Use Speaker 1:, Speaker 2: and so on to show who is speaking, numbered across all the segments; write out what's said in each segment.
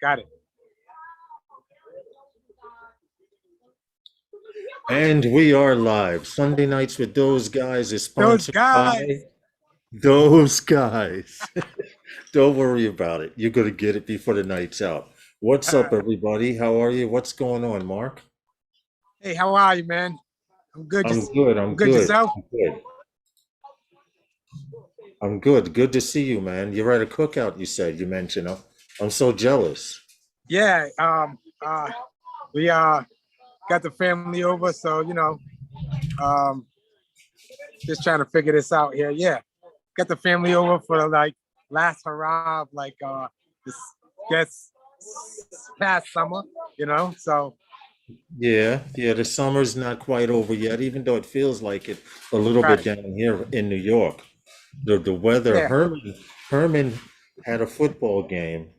Speaker 1: Got it.
Speaker 2: And we are live. Sunday Nights with Those Guys is
Speaker 1: Those
Speaker 2: sponsored
Speaker 1: guys.
Speaker 2: by Those Guys. Don't worry about it. You're going to get it before the night's out. What's up, everybody? How are you? What's going on, Mark?
Speaker 1: Hey, how are you, man? I'm good.
Speaker 2: I'm good. I'm good.
Speaker 1: Yourself?
Speaker 2: I'm good. I'm good. Good to see you, man. You're at a cookout, you said. You mentioned. I'm so jealous.
Speaker 1: Yeah. We got the family over, so just trying to figure this out here. Yeah. Got the family over for like last hurrah of like this past summer, so
Speaker 2: Yeah, the summer's not quite over yet, even though it feels like it a little bit
Speaker 1: right.
Speaker 2: down here in New York. The weather,
Speaker 1: Yeah.
Speaker 2: Herman had a football game.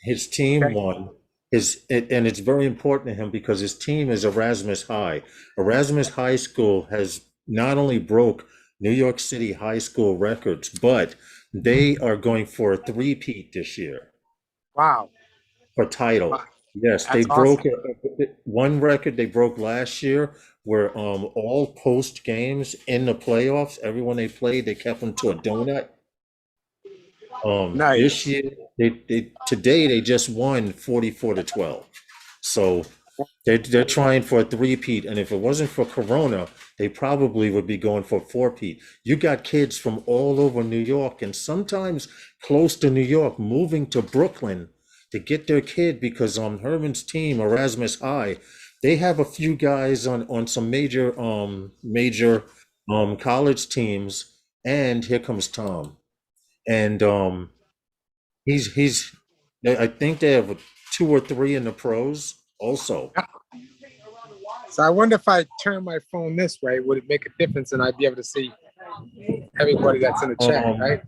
Speaker 2: His team
Speaker 1: Okay.
Speaker 2: won. And it's very important to him because his team is Erasmus High. Erasmus High School has not only broke New York City high school records, but they are going for a three-peat this year
Speaker 1: Wow.
Speaker 2: for title.
Speaker 1: Wow.
Speaker 2: Yes, they
Speaker 1: That's
Speaker 2: broke
Speaker 1: awesome.
Speaker 2: one record they broke last year where all post games in the playoffs, everyone they played, they kept them to a donut. This
Speaker 1: Nice.
Speaker 2: year today they just won 44-12. So they're trying for a three-peat, and if it wasn't for Corona, they probably would be going for a four-peat. You got kids from all over New York and sometimes close to New York moving to Brooklyn to get their kid because on Herman's team, Erasmus High, they have a few guys on some major college teams, and here comes Tom. And he's I think they have two or three in the pros also.
Speaker 1: So I wonder if I turn my phone this way, would it make a difference and I'd be able to see everybody that's in the chat, right?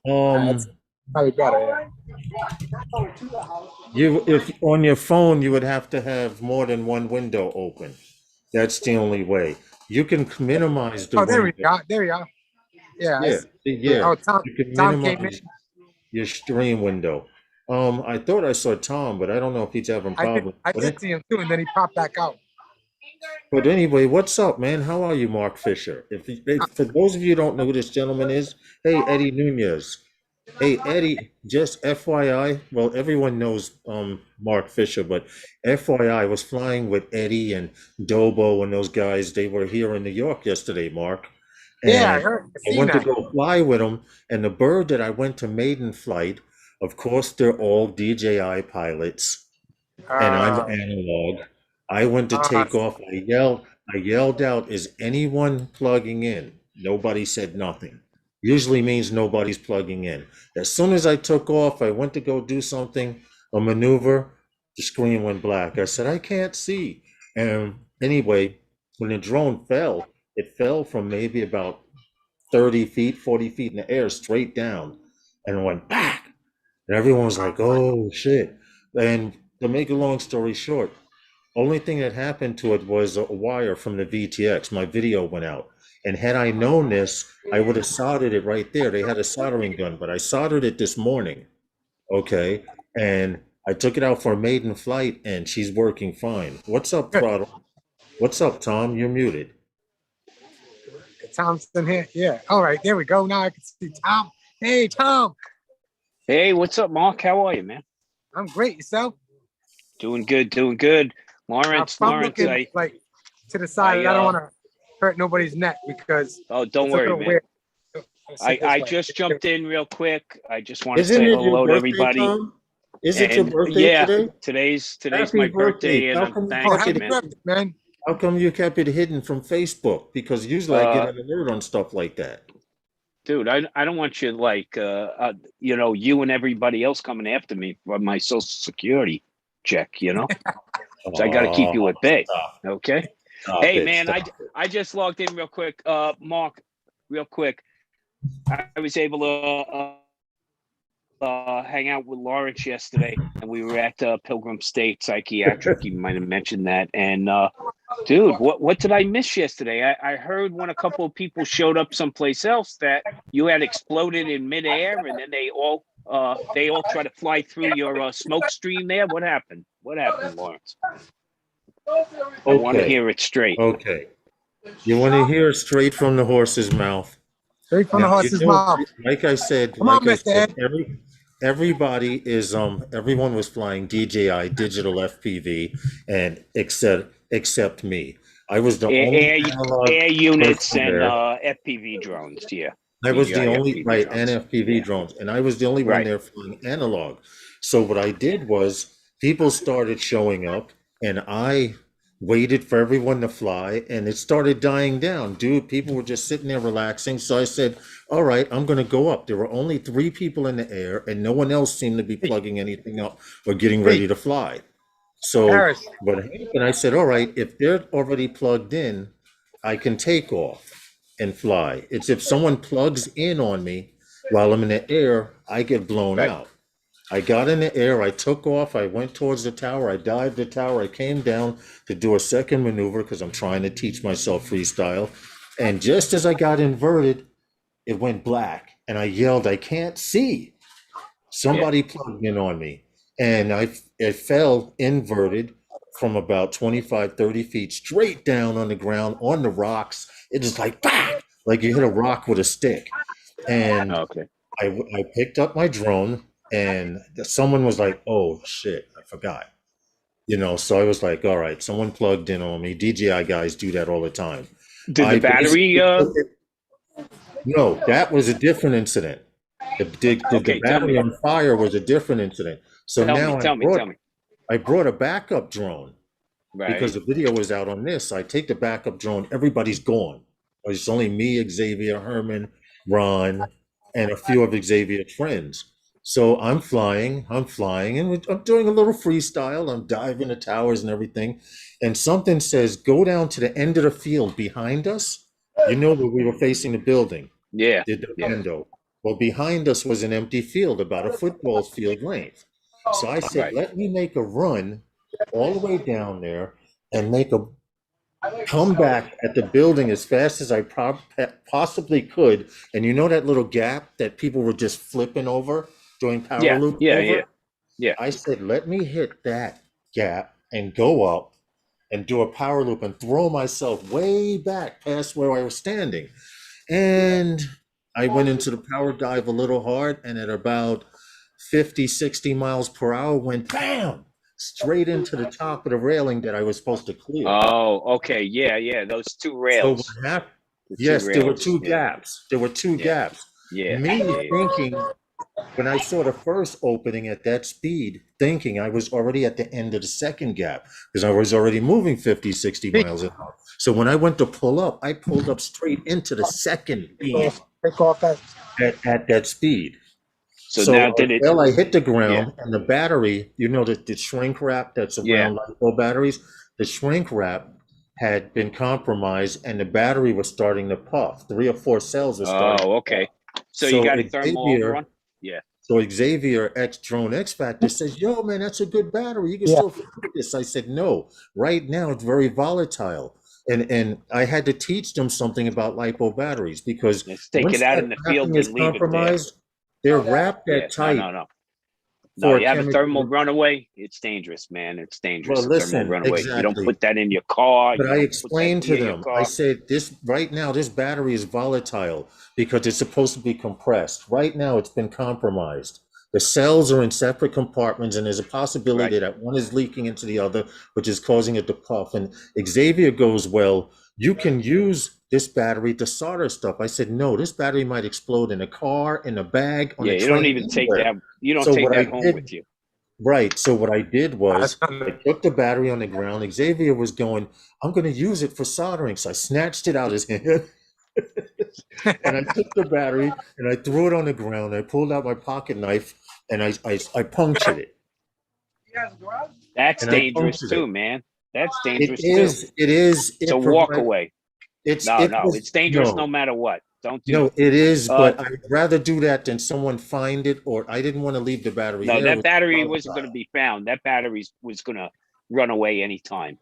Speaker 1: That's probably better, yeah.
Speaker 2: If on your phone you would have to have more than one window open. That's the only way. You can minimize the
Speaker 1: Oh, there we
Speaker 2: window.
Speaker 1: go. There we are. Yeah.
Speaker 2: Yeah.
Speaker 1: Oh, Tom
Speaker 2: You can
Speaker 1: came in.
Speaker 2: minimize your stream window. I thought I saw Tom, but I don't know if he's having problems.
Speaker 1: I did see him too, and then he popped back out.
Speaker 2: But anyway, what's up, man? How are you, Mark Fisher? If for those of you who don't know who this gentleman is, hey, Eddie Nunez. Hey, Eddie, just FYI, well, everyone knows Mark Fisher, but FYI, I was flying with Eddie and Dobo and those guys. They were here in New York yesterday, Mark. And
Speaker 1: Yeah, I heard.
Speaker 2: I went to go fly with them, and the bird that I went to maiden flight, of course, they're all DJI pilots, and I'm analog. I went to take off. I yelled out, "Is anyone plugging in?" Nobody said nothing. Usually means nobody's plugging in. As soon as I took off, I went to go do something, a maneuver, the screen went black. I said, I can't see. And anyway, when the drone fell, it fell from maybe about 30 feet, 40 feet in the air, straight down, and went back. And everyone was like, oh shit. And to make a long story short, only thing that happened to it was a wire from the VTX. My video went out. And had I known this, I would have soldered it right there. They had a soldering gun, but I soldered it this morning. Okay. And I took it out for a maiden flight and she's working fine. What's up, Throttle? What's up, Tom? You're muted.
Speaker 1: Tom's in here. Yeah. All right. There we go. Now I can see Tom. Hey, Tom.
Speaker 3: Hey, what's up, Mark? How are you, man?
Speaker 1: I'm great. Yourself?
Speaker 3: Doing good, doing good. Lawrence,
Speaker 1: looking like to the side. I don't want to hurt nobody's neck because
Speaker 3: don't worry, man. I just jumped in real quick. I just want to say hello to everybody.
Speaker 2: Tom? Is it your birthday today?
Speaker 3: Today's my birthday, and thanks,
Speaker 1: man.
Speaker 2: How come you kept it hidden from Facebook? Because usually I get an alert on stuff like that.
Speaker 3: Dude, I don't want you like you and everybody else coming after me for my Social Security check, So I got to keep you at bay. Okay. Hey, man, I just logged in real quick. Mark, real quick. I was able to hang out with Lawrence yesterday, and we were at Pilgrim State Psychiatric. You might have mentioned that. And, dude, what did I miss yesterday? I heard when a couple of people showed up someplace else that you had exploded in midair, and then they all they all try to fly through your smoke stream there? What happened? What happened, Lawrence? I want to hear it straight.
Speaker 2: Okay. You want to hear it straight from the horse's mouth.
Speaker 1: Straight from the horse's mouth.
Speaker 2: Like I said,
Speaker 1: Come on, Mr. Ed.
Speaker 2: everybody is everyone was flying DJI digital FPV and except me. I was the only
Speaker 3: air units and FPV drones. Yeah,
Speaker 2: I was the only
Speaker 3: FPV
Speaker 2: right
Speaker 3: drones.
Speaker 2: and FPV drones, and I was the only one there flying analog. So what I did was people started showing up, and I waited for everyone to fly, and it started dying down. Dude, people were just sitting there relaxing. So I said, all right, I'm going to go up. There were only 3 people in the air, and no one else seemed to be plugging anything up or getting ready to fly. So what happened, I said, all right, if they're already plugged in, I can take off and fly. It's if someone plugs in on me while I'm in the air, I get blown out. I got in the air, I took off, I went towards the tower, I dived the tower, I came down to do a second maneuver because I'm trying to teach myself freestyle. And just as I got inverted, it went black and I yelled, I can't see. Somebody plugged in on me. And I fell inverted from about 25, 30 feet straight down on the ground, on the rocks. It was like, bah! Like you hit a rock with a stick. And I picked up my drone. And someone was like, oh, shit, I forgot. You know, so I was like, all right, someone plugged in on me. DJI guys do that all the time.
Speaker 3: Did the battery?
Speaker 2: No, that was a different incident. The battery on fire was a different incident. So tell me. I brought a backup drone because the video was out on this. I take the backup drone. Everybody's gone. It's only me, Xavier, Herman, Ron, and a few of Xavier's friends. So I'm flying, and I'm doing a little freestyle. I'm diving the towers and everything. And something says, go down to the end of the field behind us. You know where we were facing the building.
Speaker 3: Yeah.
Speaker 2: The window. Well, behind us was an empty field, about a football field length. So I said, let me make a run all the way down there and make a comeback at the building as fast as I possibly could. And you know that little gap that people were just flipping over? Doing power loop over? I said, let me hit that gap and go up and do a power loop and throw myself way back past where I was standing. And I went into the power dive a little hard, and at about 50, 60 miles per hour, went bam, straight into the top of the railing that I was supposed to clear.
Speaker 3: Oh, okay. Yeah. Those 2 rails.
Speaker 2: So what happened? Yes, there were 2 gaps. There were 2 gaps.
Speaker 3: Yeah.
Speaker 2: Me thinking, when I saw the first opening at that speed, thinking I was already at the end of the second gap because I was already moving 50, 60 miles an hour. So when I went to pull up, I pulled up straight into the second beam at that speed. So now I hit the ground and the battery, you know, the shrink wrap that's around LiPo batteries, the shrink wrap had been compromised and the battery was starting to puff. 3 or 4 cells were starting.
Speaker 3: Oh, okay. So you got a thermal overrun? Yeah.
Speaker 2: So Xavier Drone X Factor says, yo, man, that's a good battery. You can still fix this. I said, no, right now it's very volatile. And I had to teach them something about LiPo batteries because
Speaker 3: let's take it out in the field and leave it there.
Speaker 2: They're wrapped that tight.
Speaker 3: No, you have a thermal runaway, it's dangerous, man. It's dangerous.
Speaker 2: Well, listen,
Speaker 3: runaway.
Speaker 2: exactly.
Speaker 3: You don't put that in your car.
Speaker 2: But I explained to them, I said, right now, this battery is volatile because it's supposed to be compressed. Right now, it's been compromised. The cells are in separate compartments, and there's a possibility that one is leaking into the other, which is causing it to puff. And Xavier goes, well, you can use this battery to solder stuff. I said, no, this battery might explode in a car, in a bag, on a train.
Speaker 3: You don't even take that. You don't take that home with you.
Speaker 2: Right. So what I did was I took the battery on the ground. Xavier was going, I'm going to use it for soldering. So I snatched it out of his hand. And I took the battery and I threw it on the ground. I pulled out my pocket knife and I punctured it.
Speaker 3: That's dangerous too, man. That's dangerous too.
Speaker 2: It is.
Speaker 3: It's a walk away. It's dangerous no matter what. Don't do
Speaker 2: No, it is, but I'd rather do that than someone find it, or I didn't want to leave the battery.
Speaker 3: No, that battery wasn't going to be found. That battery was going to run away anytime.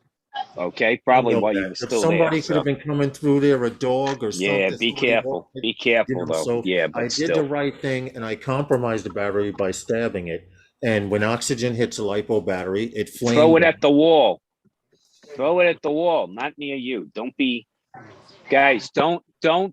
Speaker 3: Okay,
Speaker 2: I
Speaker 3: probably
Speaker 2: know
Speaker 3: while you
Speaker 2: that.
Speaker 3: were
Speaker 2: If
Speaker 3: still there.
Speaker 2: somebody could have
Speaker 3: So
Speaker 2: been coming through there, a dog or
Speaker 3: yeah,
Speaker 2: something,
Speaker 3: be
Speaker 2: somebody
Speaker 3: careful.
Speaker 2: walked it,
Speaker 3: Be careful though.
Speaker 2: so
Speaker 3: Yeah,
Speaker 2: I
Speaker 3: but
Speaker 2: did the
Speaker 3: still.
Speaker 2: right thing and I compromised the battery by stabbing it. And when oxygen hits a LiPo battery, it
Speaker 3: Throw
Speaker 2: flamed
Speaker 3: it
Speaker 2: up.
Speaker 3: at the wall. Throw it at the wall, not near you. Don't be guys, don't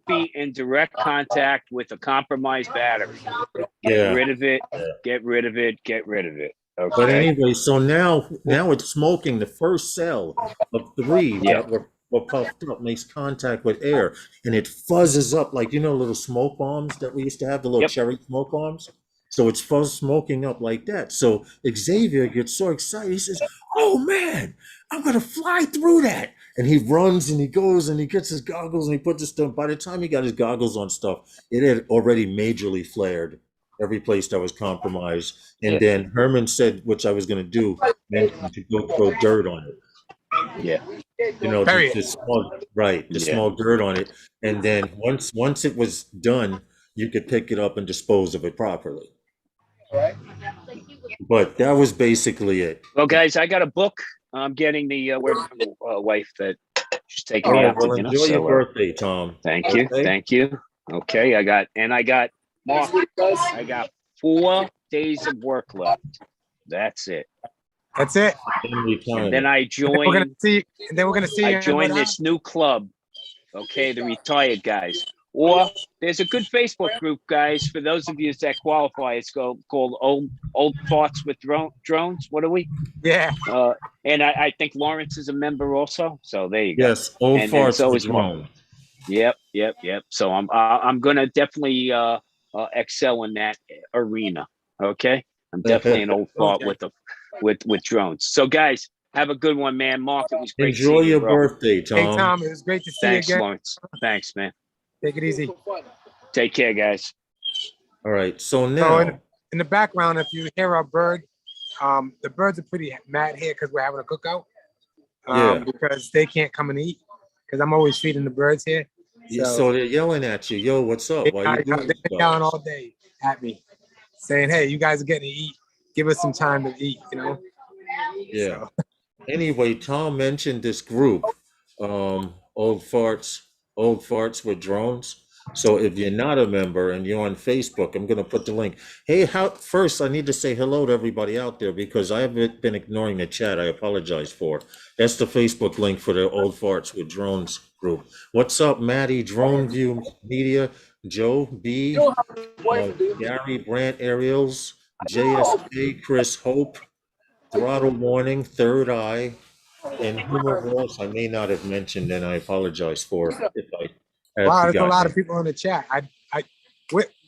Speaker 3: be in direct contact with a compromised battery. Get
Speaker 2: Yeah.
Speaker 3: rid of it.
Speaker 2: Yeah.
Speaker 3: Get rid of it. Get rid of it.
Speaker 2: But
Speaker 3: Okay.
Speaker 2: anyway, so now it's smoking. The first cell of three
Speaker 3: Yeah.
Speaker 2: that were puffed up makes contact with air and it fuzzes up like little smoke bombs that we used to have, the little
Speaker 3: Yep.
Speaker 2: cherry smoke bombs. So it's smoking up like that. So Xavier gets so excited. He says, "Oh man, I'm gonna fly through that!" And he runs and he goes and he gets his goggles and he puts his stuff. By the time he got his goggles on stuff, it had already majorly flared every place that was compromised. And
Speaker 3: Yeah.
Speaker 2: then Herman said, which I was going to do, mentioned to go throw dirt on it.
Speaker 3: Yeah.
Speaker 2: The small, right, the
Speaker 3: Yeah.
Speaker 2: small dirt on it. And then once it was done, you could pick it up and dispose of it properly. But that was basically it.
Speaker 3: Well, guys, I got a book. I'm getting the word from the wife that she's taking
Speaker 2: All
Speaker 3: me
Speaker 2: right,
Speaker 3: out
Speaker 2: well,
Speaker 3: to dinner.
Speaker 2: enjoy your
Speaker 3: So
Speaker 2: birthday, Tom.
Speaker 3: thank you.
Speaker 2: Okay?
Speaker 3: Thank you. Okay. I got Mark, I got 4 days of work left. That's it.
Speaker 1: That's it.
Speaker 3: And then I
Speaker 1: And then we're gonna
Speaker 3: joined
Speaker 1: see. And then we're gonna see.
Speaker 3: I joined this new club. Okay, the retired guys. Or there's a good Facebook group, guys, for those of you that qualify. It's called Old Farts with Drones. What are we?
Speaker 1: Yeah.
Speaker 3: And I think Lawrence is a member also. So there you go.
Speaker 2: Yes, old
Speaker 3: And
Speaker 2: farts
Speaker 3: so
Speaker 2: with
Speaker 3: is Mark.
Speaker 2: drone.
Speaker 3: Yep. So I'm gonna definitely excel in that arena. Okay, I'm definitely an old fart
Speaker 1: Okay.
Speaker 3: with drones. So guys, have a good one, man. Mark, it was great
Speaker 2: Enjoy
Speaker 3: seeing you,
Speaker 2: your
Speaker 3: bro.
Speaker 2: birthday, Tom.
Speaker 1: Hey Tom, it was great to see
Speaker 3: Thanks,
Speaker 1: you again.
Speaker 3: Lawrence. Thanks, man.
Speaker 1: Take it easy.
Speaker 3: Take care, guys.
Speaker 2: All right, so
Speaker 1: So
Speaker 2: now,
Speaker 1: in the background, if you hear a bird, the birds are pretty mad here because we're having a cookout.
Speaker 2: Yeah.
Speaker 1: Because they can't come and eat because I'm always feeding the birds here.
Speaker 2: so they're yelling at you, yo, what's up? Why you doing
Speaker 1: They've been yelling all day at me, saying, "Hey, you guys are getting to eat. Give us some time to eat."
Speaker 2: Yeah. Anyway, Tom mentioned this group, old farts with drones. So if you're not a member and you're on Facebook, I'm going to put the link. Hey, first I need to say hello to everybody out there because I have been ignoring the chat. I apologize for. That's the Facebook link for the old farts with drones group. What's up, Maddie, Drone View Media, Joe B, Gary Brandt Ariels, JSK, Chris Hope, Throttle Warning, Third Eye, and Humor Ross. I may not have mentioned, and I apologize for if I have
Speaker 1: Wow, there's a
Speaker 2: forgotten.
Speaker 1: lot of people in the chat.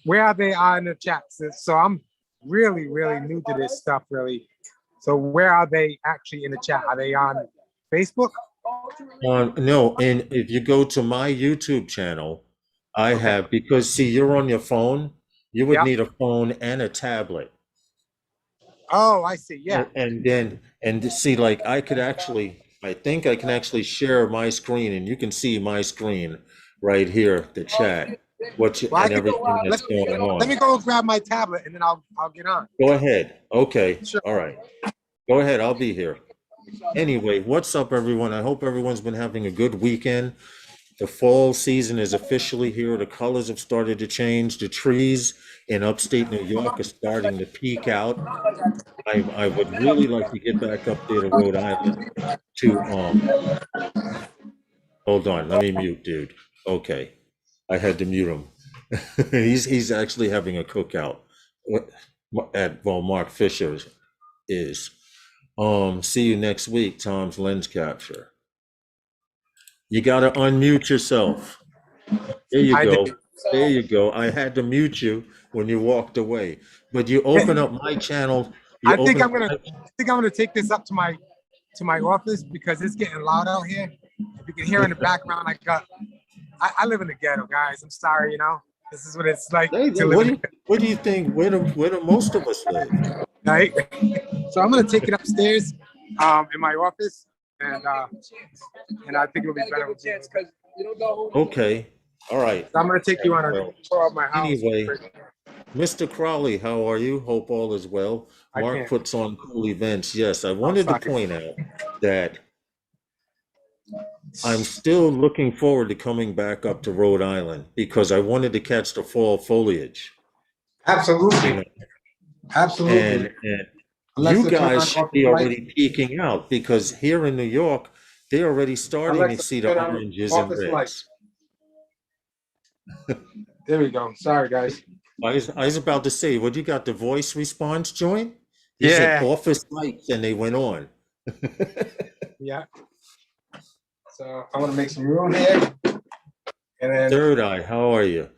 Speaker 1: Where are they in the chat? So I'm really new to this stuff, really. So where are they actually in the chat? Are they on Facebook?
Speaker 2: No, and if you go to my YouTube channel, I have, because see, you're on your phone, you would need a phone and a tablet.
Speaker 1: Oh, I see. Yeah.
Speaker 2: And see, like I think I can actually share my screen and you can see my screen right here, the chat, and everything that's going on.
Speaker 1: Let me go grab my tablet and then I'll get on.
Speaker 2: Go ahead. Okay.
Speaker 1: Sure.
Speaker 2: All right. Go ahead. I'll be here. Anyway, what's up, everyone? I hope everyone's been having a good weekend. The fall season is officially here. The colors have started to change. The trees in upstate New York are starting to peak out. I would really like to get back up there to Rhode Island to hold on, let me mute, dude. Okay. I had to mute him. He's actually having a cookout at Mark Fisher is. See you next week, Tom's Lens Capture. You gotta unmute yourself. There you go. There you go. I had to mute you when you walked away. But you open up my channel.
Speaker 1: I think I'm gonna take this up to my office because it's getting loud out here. If you can hear in the background, I live in the ghetto, guys. I'm sorry, this is what it's like to live.
Speaker 2: What do you think? Where do most of us live?
Speaker 1: Right. So I'm gonna take it upstairs, in my office, and I think it'll be better with you.
Speaker 2: Okay. All right.
Speaker 1: So I'm gonna take you on a tour of my house.
Speaker 2: Anyway, Mr. Crowley, how are you? Hope all is well. Mark puts on cool events. Yes, I wanted to point out that I'm still looking forward to coming back up to Rhode Island because I wanted to catch the fall foliage.
Speaker 1: Absolutely.
Speaker 2: You know,
Speaker 1: Absolutely.
Speaker 2: and
Speaker 1: Alexa,
Speaker 2: you
Speaker 1: turn
Speaker 2: guys
Speaker 1: on
Speaker 2: should
Speaker 1: office
Speaker 2: be
Speaker 1: lights.
Speaker 2: already peeking out because here in New York, they're already starting to
Speaker 1: Alexa,
Speaker 2: see the
Speaker 1: turn on
Speaker 2: oranges and
Speaker 1: office
Speaker 2: reds.
Speaker 1: lights. There we go. Sorry, guys.
Speaker 2: I was about to say, what you got, the voice response joint? He said
Speaker 1: Yeah.
Speaker 2: office lights and they went on.
Speaker 1: Yeah. So I want to make some room here. And then
Speaker 2: Third Eye, how are you?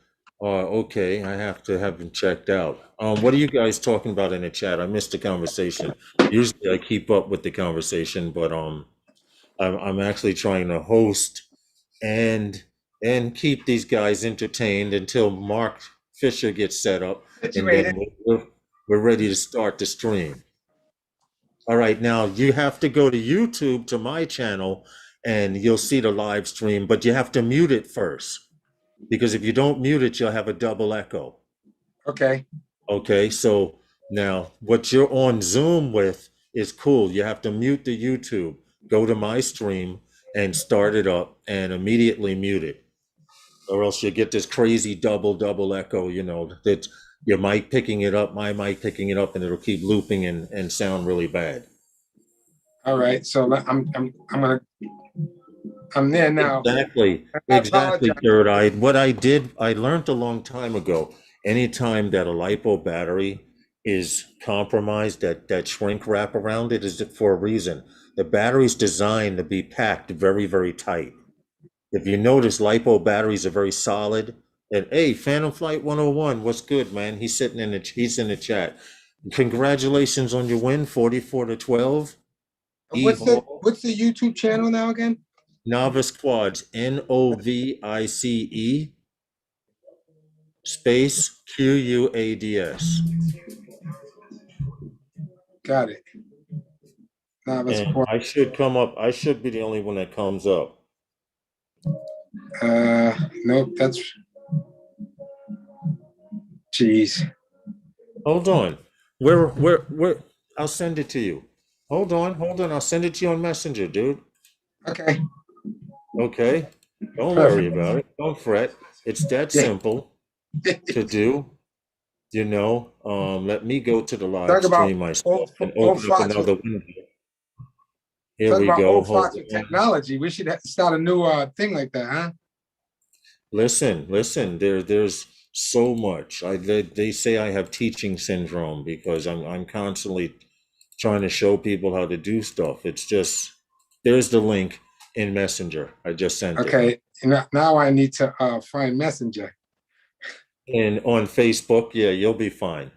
Speaker 2: Okay, I have to have him checked out. What are you guys talking about in the chat? I missed the conversation. Usually I keep up with the conversation, but I'm actually trying to host and keep these guys entertained until Mark Fisher gets set up, and
Speaker 1: situated.
Speaker 2: then we're ready to start the stream. All right, now you have to go to YouTube to my channel, and you'll see the live stream, but you have to mute it first. Because if you don't mute it, you'll have a double echo.
Speaker 1: Okay.
Speaker 2: Okay, so now what you're on Zoom with is cool. You have to mute the YouTube, go to my stream and start it up and immediately mute it. Or else you get this crazy double echo, you know, that your mic picking it up, my mic picking it up, and it'll keep looping and sound really bad.
Speaker 1: All right. So I'm there now.
Speaker 2: Exactly, Third Eye. What I learned a long time ago, anytime that a LiPo battery is compromised, that shrink wrap around it is for a reason. The battery's designed to be packed very, very tight. If you notice, LiPo batteries are very solid. And hey, Phantom Flight 101, what's good, man? He's in the chat. Congratulations on your win, 44-12.
Speaker 1: What's the YouTube channel now again?
Speaker 2: Novice Quads, Novice space QUADS.
Speaker 1: Got it. Novice Quads.
Speaker 2: I should come up. I should be the only one that comes up.
Speaker 1: Nope. That's. Jeez.
Speaker 2: Hold on. Where? I'll send it to you. Hold on. I'll send it to you on Messenger, dude.
Speaker 1: Okay.
Speaker 2: Okay. Don't worry about it. Don't fret. It's that simple to do. You know, let me go to the live stream myself and open up another window. Here we go.
Speaker 1: Old Fox and technology. We should start a new thing like that, huh?
Speaker 2: Listen. There's so much. They say I have teaching syndrome because I'm constantly trying to show people how to do stuff. It's just there's the link in Messenger. I just sent it.
Speaker 1: Okay. Now I need to find Messenger.
Speaker 2: And on Facebook, yeah, you'll be fine.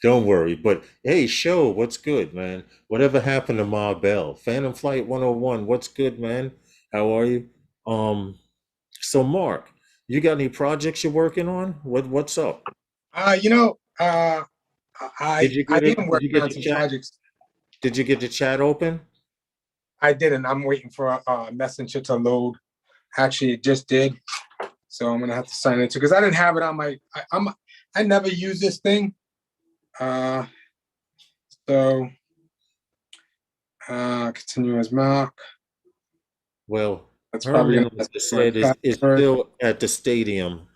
Speaker 2: Don't worry. But hey, show, what's good, man? Whatever happened to Ma Bell? Phantom Flight 101, what's good, man? How are you? So Mark, you got any projects you're working on? What's up?
Speaker 1: I am working on some projects.
Speaker 2: Did you get the chat open?
Speaker 1: I didn't. I'm waiting for a messenger to load. Actually, it just did. So I'm gonna have to sign into because I didn't have it on my. I never use this thing. Continue as Mark.
Speaker 2: Well, that's probably is still at the stadium.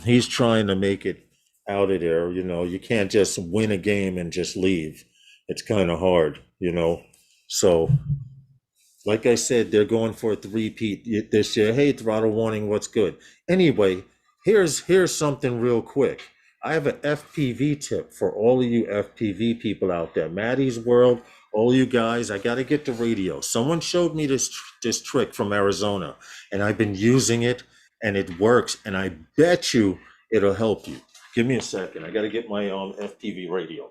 Speaker 2: He's trying to make it out of there. You know, you can't just win a game and just leave. It's kind of hard, you know. So, like I said, they're going for a three-peat this year. Hey, Throttle Warning, what's good? Anyway, here's something real quick. I have an FPV tip for all of you FPV people out there. Maddie's World, all you guys, I got to get the radio. Someone showed me this trick from Arizona, and I've been using it, and it works, and I bet you it'll help you. Give me a second. I got to get my FPV radio.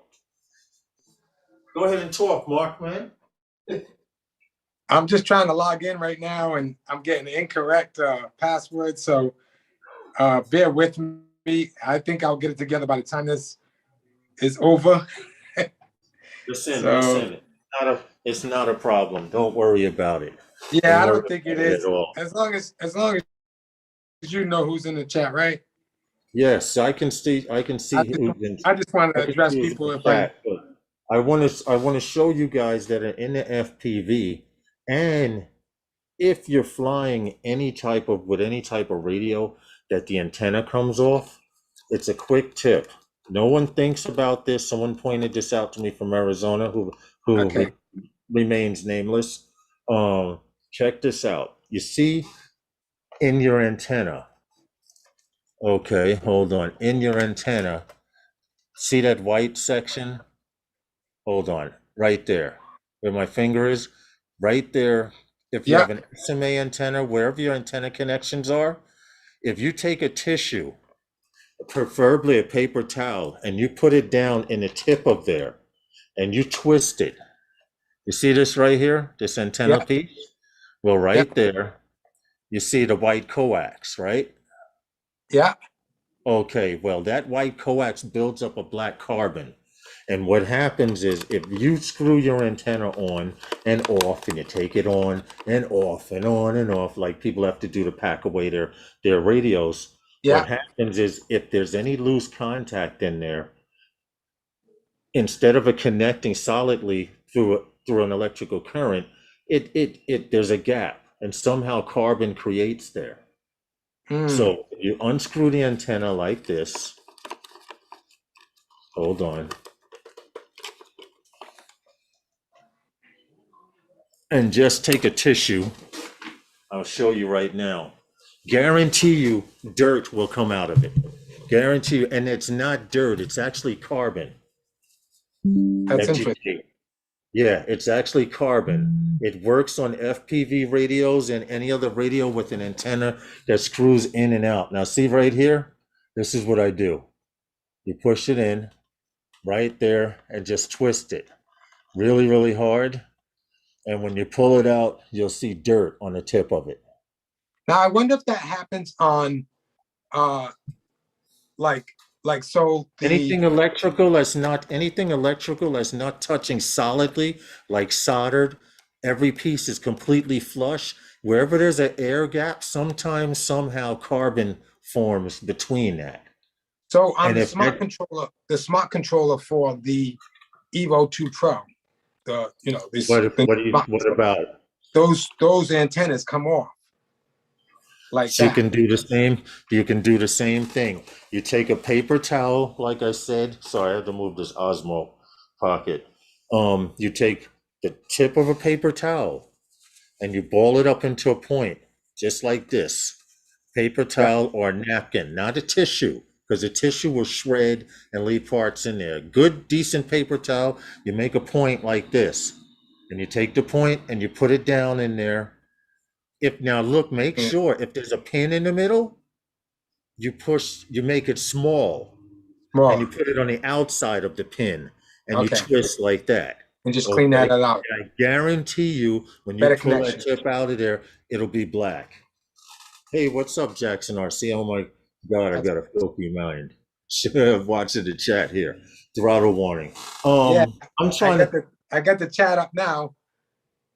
Speaker 2: Go ahead and talk, Mark, man.
Speaker 1: I'm just trying to log in right now, and I'm getting incorrect password, so bear with me. I think I'll get it together by the time this is over.
Speaker 2: Listen. It's not a problem. Don't worry about it.
Speaker 1: Yeah, I don't think it is. As long as you know who's in the chat, right?
Speaker 2: Yes, I can see. I just
Speaker 1: want to address people if
Speaker 2: I want to show you guys that are in the FPV And if you're flying with any type of radio that the antenna comes off, it's a quick tip. No one thinks about this. Someone pointed this out to me from Arizona who
Speaker 1: Okay.
Speaker 2: remains nameless. Check this out. You see in your antenna, okay, hold on. In your antenna, see that white section? Hold on, right there, where my finger is, right there. If you
Speaker 1: Yeah.
Speaker 2: have an SMA antenna, wherever your antenna connections are, if you take a tissue, preferably a paper towel, and you put it down in the tip of there, and you twist it. You see this right here, this antenna
Speaker 1: Yeah.
Speaker 2: piece? Well,
Speaker 1: Yeah.
Speaker 2: right there, you see the white coax, right?
Speaker 1: Yeah.
Speaker 2: Okay, well, that white coax builds up a black carbon. And what happens is if you screw your antenna on and off, and you take it on and off and on and off, like people have to do to pack away their radios,
Speaker 1: Yeah.
Speaker 2: what happens is if there's any loose contact in there, instead of it connecting solidly through an electrical current, it there's a gap, and somehow carbon creates there. So you unscrew the antenna like this. Hold on. And just take a tissue. I'll show you right now. Guarantee you dirt will come out of it. Guarantee you. And it's not dirt, it's actually carbon.
Speaker 1: That's
Speaker 2: that you
Speaker 1: interesting.
Speaker 2: take. Yeah, it's actually carbon. It works on FPV radios and any other radio with an antenna that screws in and out. Now see right here? This is what I do. You push it in right there and just twist it really, really hard. And when you pull it out, you'll see dirt on the tip of it.
Speaker 1: Now I wonder if that happens on like so
Speaker 2: Anything electrical that's not touching solidly, like soldered, every piece is completely flush. Wherever there's an air gap, sometimes somehow carbon forms between that.
Speaker 1: so on
Speaker 2: And
Speaker 1: the
Speaker 2: if
Speaker 1: smart
Speaker 2: that,
Speaker 1: controller for the Evo 2 Pro,
Speaker 2: what about?
Speaker 1: those antennas come off like
Speaker 2: So
Speaker 1: that.
Speaker 2: you can do the same thing. You take a paper towel, like I said. Sorry, I had to move this Osmo pocket. You take the tip of a paper towel and you ball it up into a point, just like this. Paper
Speaker 1: Yeah.
Speaker 2: towel or a napkin, not a tissue, because the tissue will shred and leave parts in there. Good, decent paper towel, you make a point like this, and you take the point and you put it down in there. Now look, make
Speaker 1: Yeah.
Speaker 2: sure if there's a pin in the middle, you make it small, and you
Speaker 1: More.
Speaker 2: put it on the outside of the pin, and you
Speaker 1: Okay.
Speaker 2: twist like that.
Speaker 1: And just clean
Speaker 2: Okay?
Speaker 1: that out.
Speaker 2: And I guarantee you, when you
Speaker 1: Better
Speaker 2: pull that
Speaker 1: connection.
Speaker 2: tip out of there, it'll be black. Hey, what's up, Jackson RC? Oh my God, I've got a filthy mind. Should have watched the chat here. Throttle warning.
Speaker 1: Yeah.
Speaker 2: I'm trying to.
Speaker 1: I got the chat up now.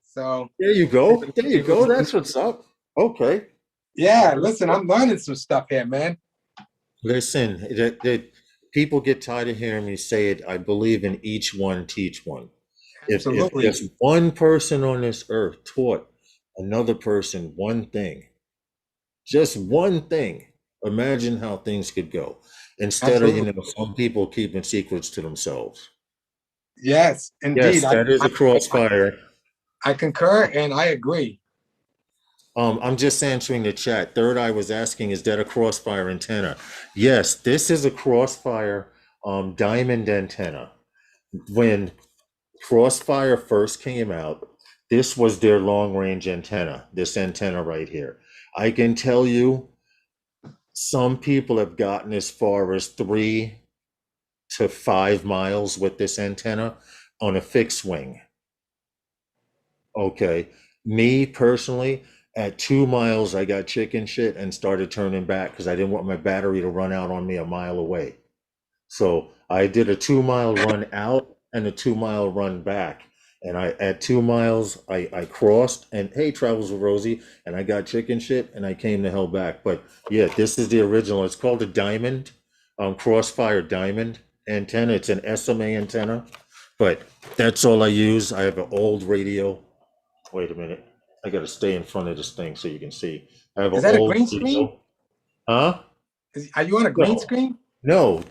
Speaker 1: So
Speaker 2: There you go. There you go. That's what's up. Okay.
Speaker 1: yeah, listen, I'm learning some stuff here, man.
Speaker 2: Listen, people get tired of hearing me say it. I believe in each one, teach one. If
Speaker 1: Absolutely.
Speaker 2: just one person on this earth taught another person one thing, just one thing, imagine how things could go. Instead
Speaker 1: Absolutely.
Speaker 2: of, some people keeping secrets to themselves.
Speaker 1: Yes, indeed.
Speaker 2: Yes, that is a crossfire.
Speaker 1: I concur and I agree.
Speaker 2: I'm just answering the chat. Third Eye was asking, is that a crossfire antenna? Yes, this is a crossfire diamond antenna. When Crossfire first came out, this was their long range antenna, this antenna right here. I can tell you, some people have gotten as far as 3 to 5 miles with this antenna on a fixed wing. Okay, me personally, at 2 miles, I got chicken shit and started turning back because I didn't want my battery to run out on me a mile away. So I did a 2 mile run out and a 2 mile run back. And at 2 miles, I crossed and hey, travels with Rosie, and I got chicken shit and I came the hell back. But yeah, this is the original. It's called a diamond, Crossfire diamond antenna. It's an SMA antenna, but that's all I use. I have an old radio. Wait a minute. I got to stay in front of this thing so you can see. I have
Speaker 1: Is
Speaker 2: an
Speaker 1: that a
Speaker 2: old
Speaker 1: green screen?
Speaker 2: video. Huh?
Speaker 1: Are you on a green
Speaker 2: No.
Speaker 1: screen?
Speaker 2: No,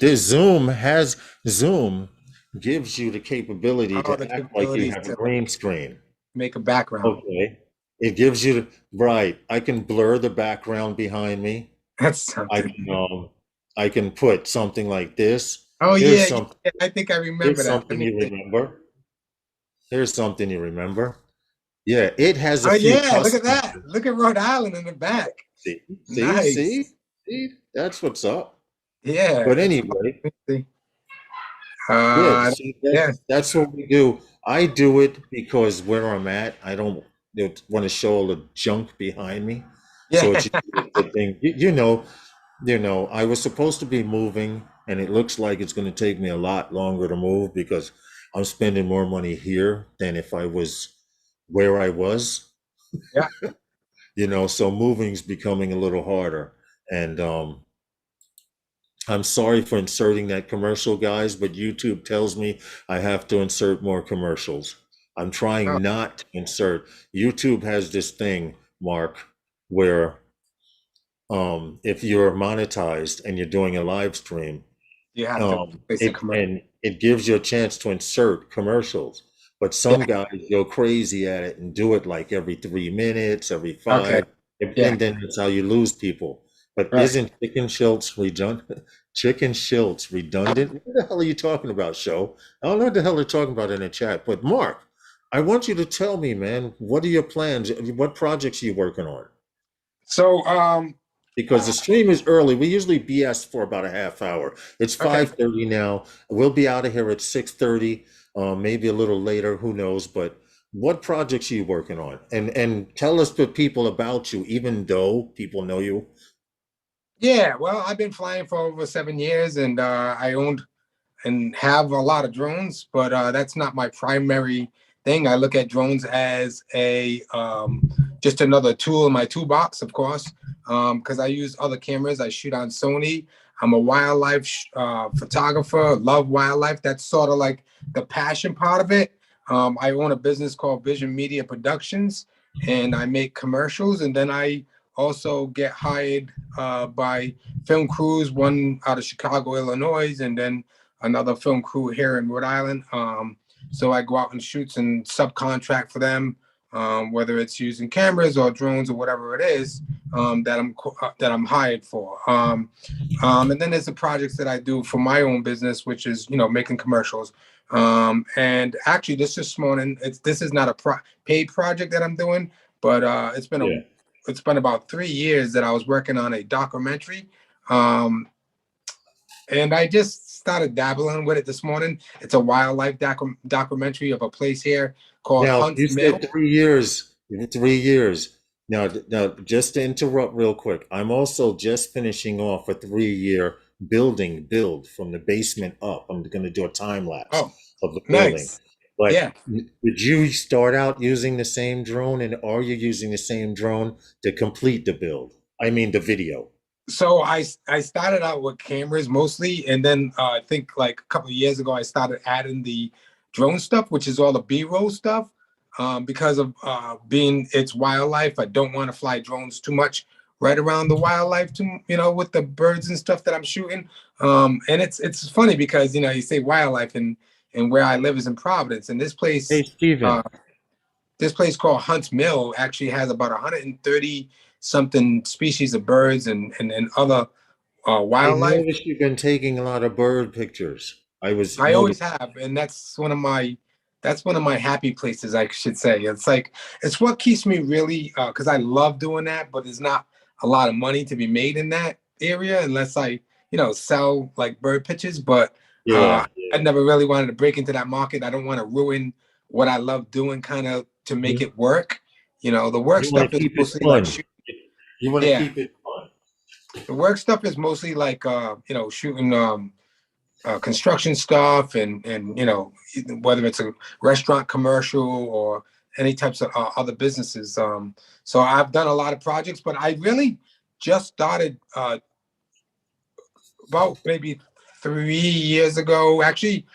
Speaker 2: Zoom gives you the capability
Speaker 1: Oh,
Speaker 2: to
Speaker 1: the
Speaker 2: act like you
Speaker 1: capabilities
Speaker 2: have a
Speaker 1: to
Speaker 2: green screen.
Speaker 1: make a background.
Speaker 2: Okay. It gives you right. I can blur the background behind me.
Speaker 1: That's
Speaker 2: I
Speaker 1: something.
Speaker 2: can um I can put something like this.
Speaker 1: Oh
Speaker 2: Here's
Speaker 1: yeah,
Speaker 2: some
Speaker 1: yeah, I think I remember
Speaker 2: here's
Speaker 1: that. Let
Speaker 2: something
Speaker 1: me
Speaker 2: you
Speaker 1: think.
Speaker 2: remember. Here's something you remember. Yeah, it has a
Speaker 1: Oh
Speaker 2: few
Speaker 1: yeah, look at
Speaker 2: custom.
Speaker 1: that. Look at Rhode Island in the back.
Speaker 2: See, see,
Speaker 1: Nice.
Speaker 2: see, see. That's what's up.
Speaker 1: Yeah,
Speaker 2: But
Speaker 1: it's
Speaker 2: anyway,
Speaker 1: see.
Speaker 2: yeah,
Speaker 1: Uh,
Speaker 2: see,
Speaker 1: yeah,
Speaker 2: that's what we do. I do it because where I'm at, I don't want to show all the junk behind me.
Speaker 1: yeah.
Speaker 2: So it's usually a good thing. I was supposed to be moving, and it looks like it's going to take me a lot longer to move because I'm spending more money here than if I was where I was.
Speaker 1: Yeah.
Speaker 2: So moving's becoming a little harder. And I'm sorry for inserting that commercial, guys, but YouTube tells me I have to insert more commercials. I'm
Speaker 1: Oh,
Speaker 2: trying not to insert. YouTube has this thing, Mark, where if you're monetized and you're doing a live stream,
Speaker 1: you have to place a
Speaker 2: it
Speaker 1: commercial.
Speaker 2: and it gives you a chance to insert commercials. But
Speaker 1: Yeah.
Speaker 2: some guys go crazy at it and do it like every 3 minutes, every
Speaker 1: Okay.
Speaker 2: five,
Speaker 1: Yeah.
Speaker 2: and then that's how you lose people. But
Speaker 1: Right.
Speaker 2: isn't Chicken Schultz redundant? Chicken Schultz redundant? What the hell are you talking about, show? I don't know what the hell they're talking about in the chat. But Mark, I want you to tell me, man, what are your plans? What projects are you working on?
Speaker 1: So,
Speaker 2: Because the stream is early. We usually BS for about a half hour. It's
Speaker 1: okay.
Speaker 2: 5:30 now. We'll be out of here at 6:30, maybe a little later, who knows. But what projects are you working on? And tell us the people about you, even though people know you.
Speaker 1: Yeah. Well, I've been flying for over 7 years, and I owned and have a lot of drones, but that's not my primary thing. I look at drones as a just another tool in my toolbox, of course, because I use other cameras. I shoot on Sony. I'm a wildlife photographer. Love wildlife. That's sort of like the passion part of it. I own a business called Vision Media Productions, and I make commercials, and then I also get hired by film crews, one out of Chicago, Illinois, and then another film crew here in Rhode Island. So I go out and shoot and subcontract for them, whether it's using cameras or drones or whatever it is that I'm hired for. And then there's the projects that I do for my own business, which is making commercials. And actually, this morning, this is not a paid project that I'm doing, but
Speaker 2: Yeah.
Speaker 1: it's been about 3 years that I was working on a documentary. Um, and I just started dabbling with it this morning. It's a wildlife documentary of a place here called
Speaker 2: Now,
Speaker 1: Hunts
Speaker 2: you
Speaker 1: Mill.
Speaker 2: said 3 years. 3 years. Now, just to interrupt real quick, I'm also just finishing off a 3 year build from the basement up. I'm going to do a time lapse
Speaker 1: Oh,
Speaker 2: of the building.
Speaker 1: nice.
Speaker 2: But
Speaker 1: Yeah.
Speaker 2: did you start out using the same drone, and are you using the same drone to complete the build? I mean, the video.
Speaker 1: So I started out with cameras mostly, and then I think like a couple of years ago I started adding the drone stuff, which is all the B-roll stuff. Because of being it's wildlife, I don't want to fly drones too much right around the wildlife, with the birds and stuff that I'm shooting. And it's funny because you say wildlife, and where I live is in Providence, and
Speaker 2: Hey,
Speaker 1: uh,
Speaker 2: Steven,
Speaker 1: this place called Hunts Mill actually has about 130 something species of birds and other
Speaker 2: I
Speaker 1: wildlife.
Speaker 2: noticed you've been taking a lot of bird pictures. I was
Speaker 1: I always
Speaker 2: noticing.
Speaker 1: have, and that's one of my happy places, I should say. It's what keeps me really because I love doing that, but there's not a lot of money to be made in that area unless I sell like bird pictures. But
Speaker 2: Yeah,
Speaker 1: I
Speaker 2: yeah.
Speaker 1: never really wanted to break into that market. I don't want to ruin what I love doing, kind of to make
Speaker 2: Mhm.
Speaker 1: it work. The work
Speaker 2: You want
Speaker 1: stuff
Speaker 2: to
Speaker 1: is
Speaker 2: keep it
Speaker 1: mostly like
Speaker 2: fun. You want to
Speaker 1: yeah,
Speaker 2: keep it fun.
Speaker 1: the work stuff is mostly like shooting construction stuff and whether it's a restaurant commercial or any types of other businesses. So I've done a lot of projects, but I really just started about maybe 3 years ago, actually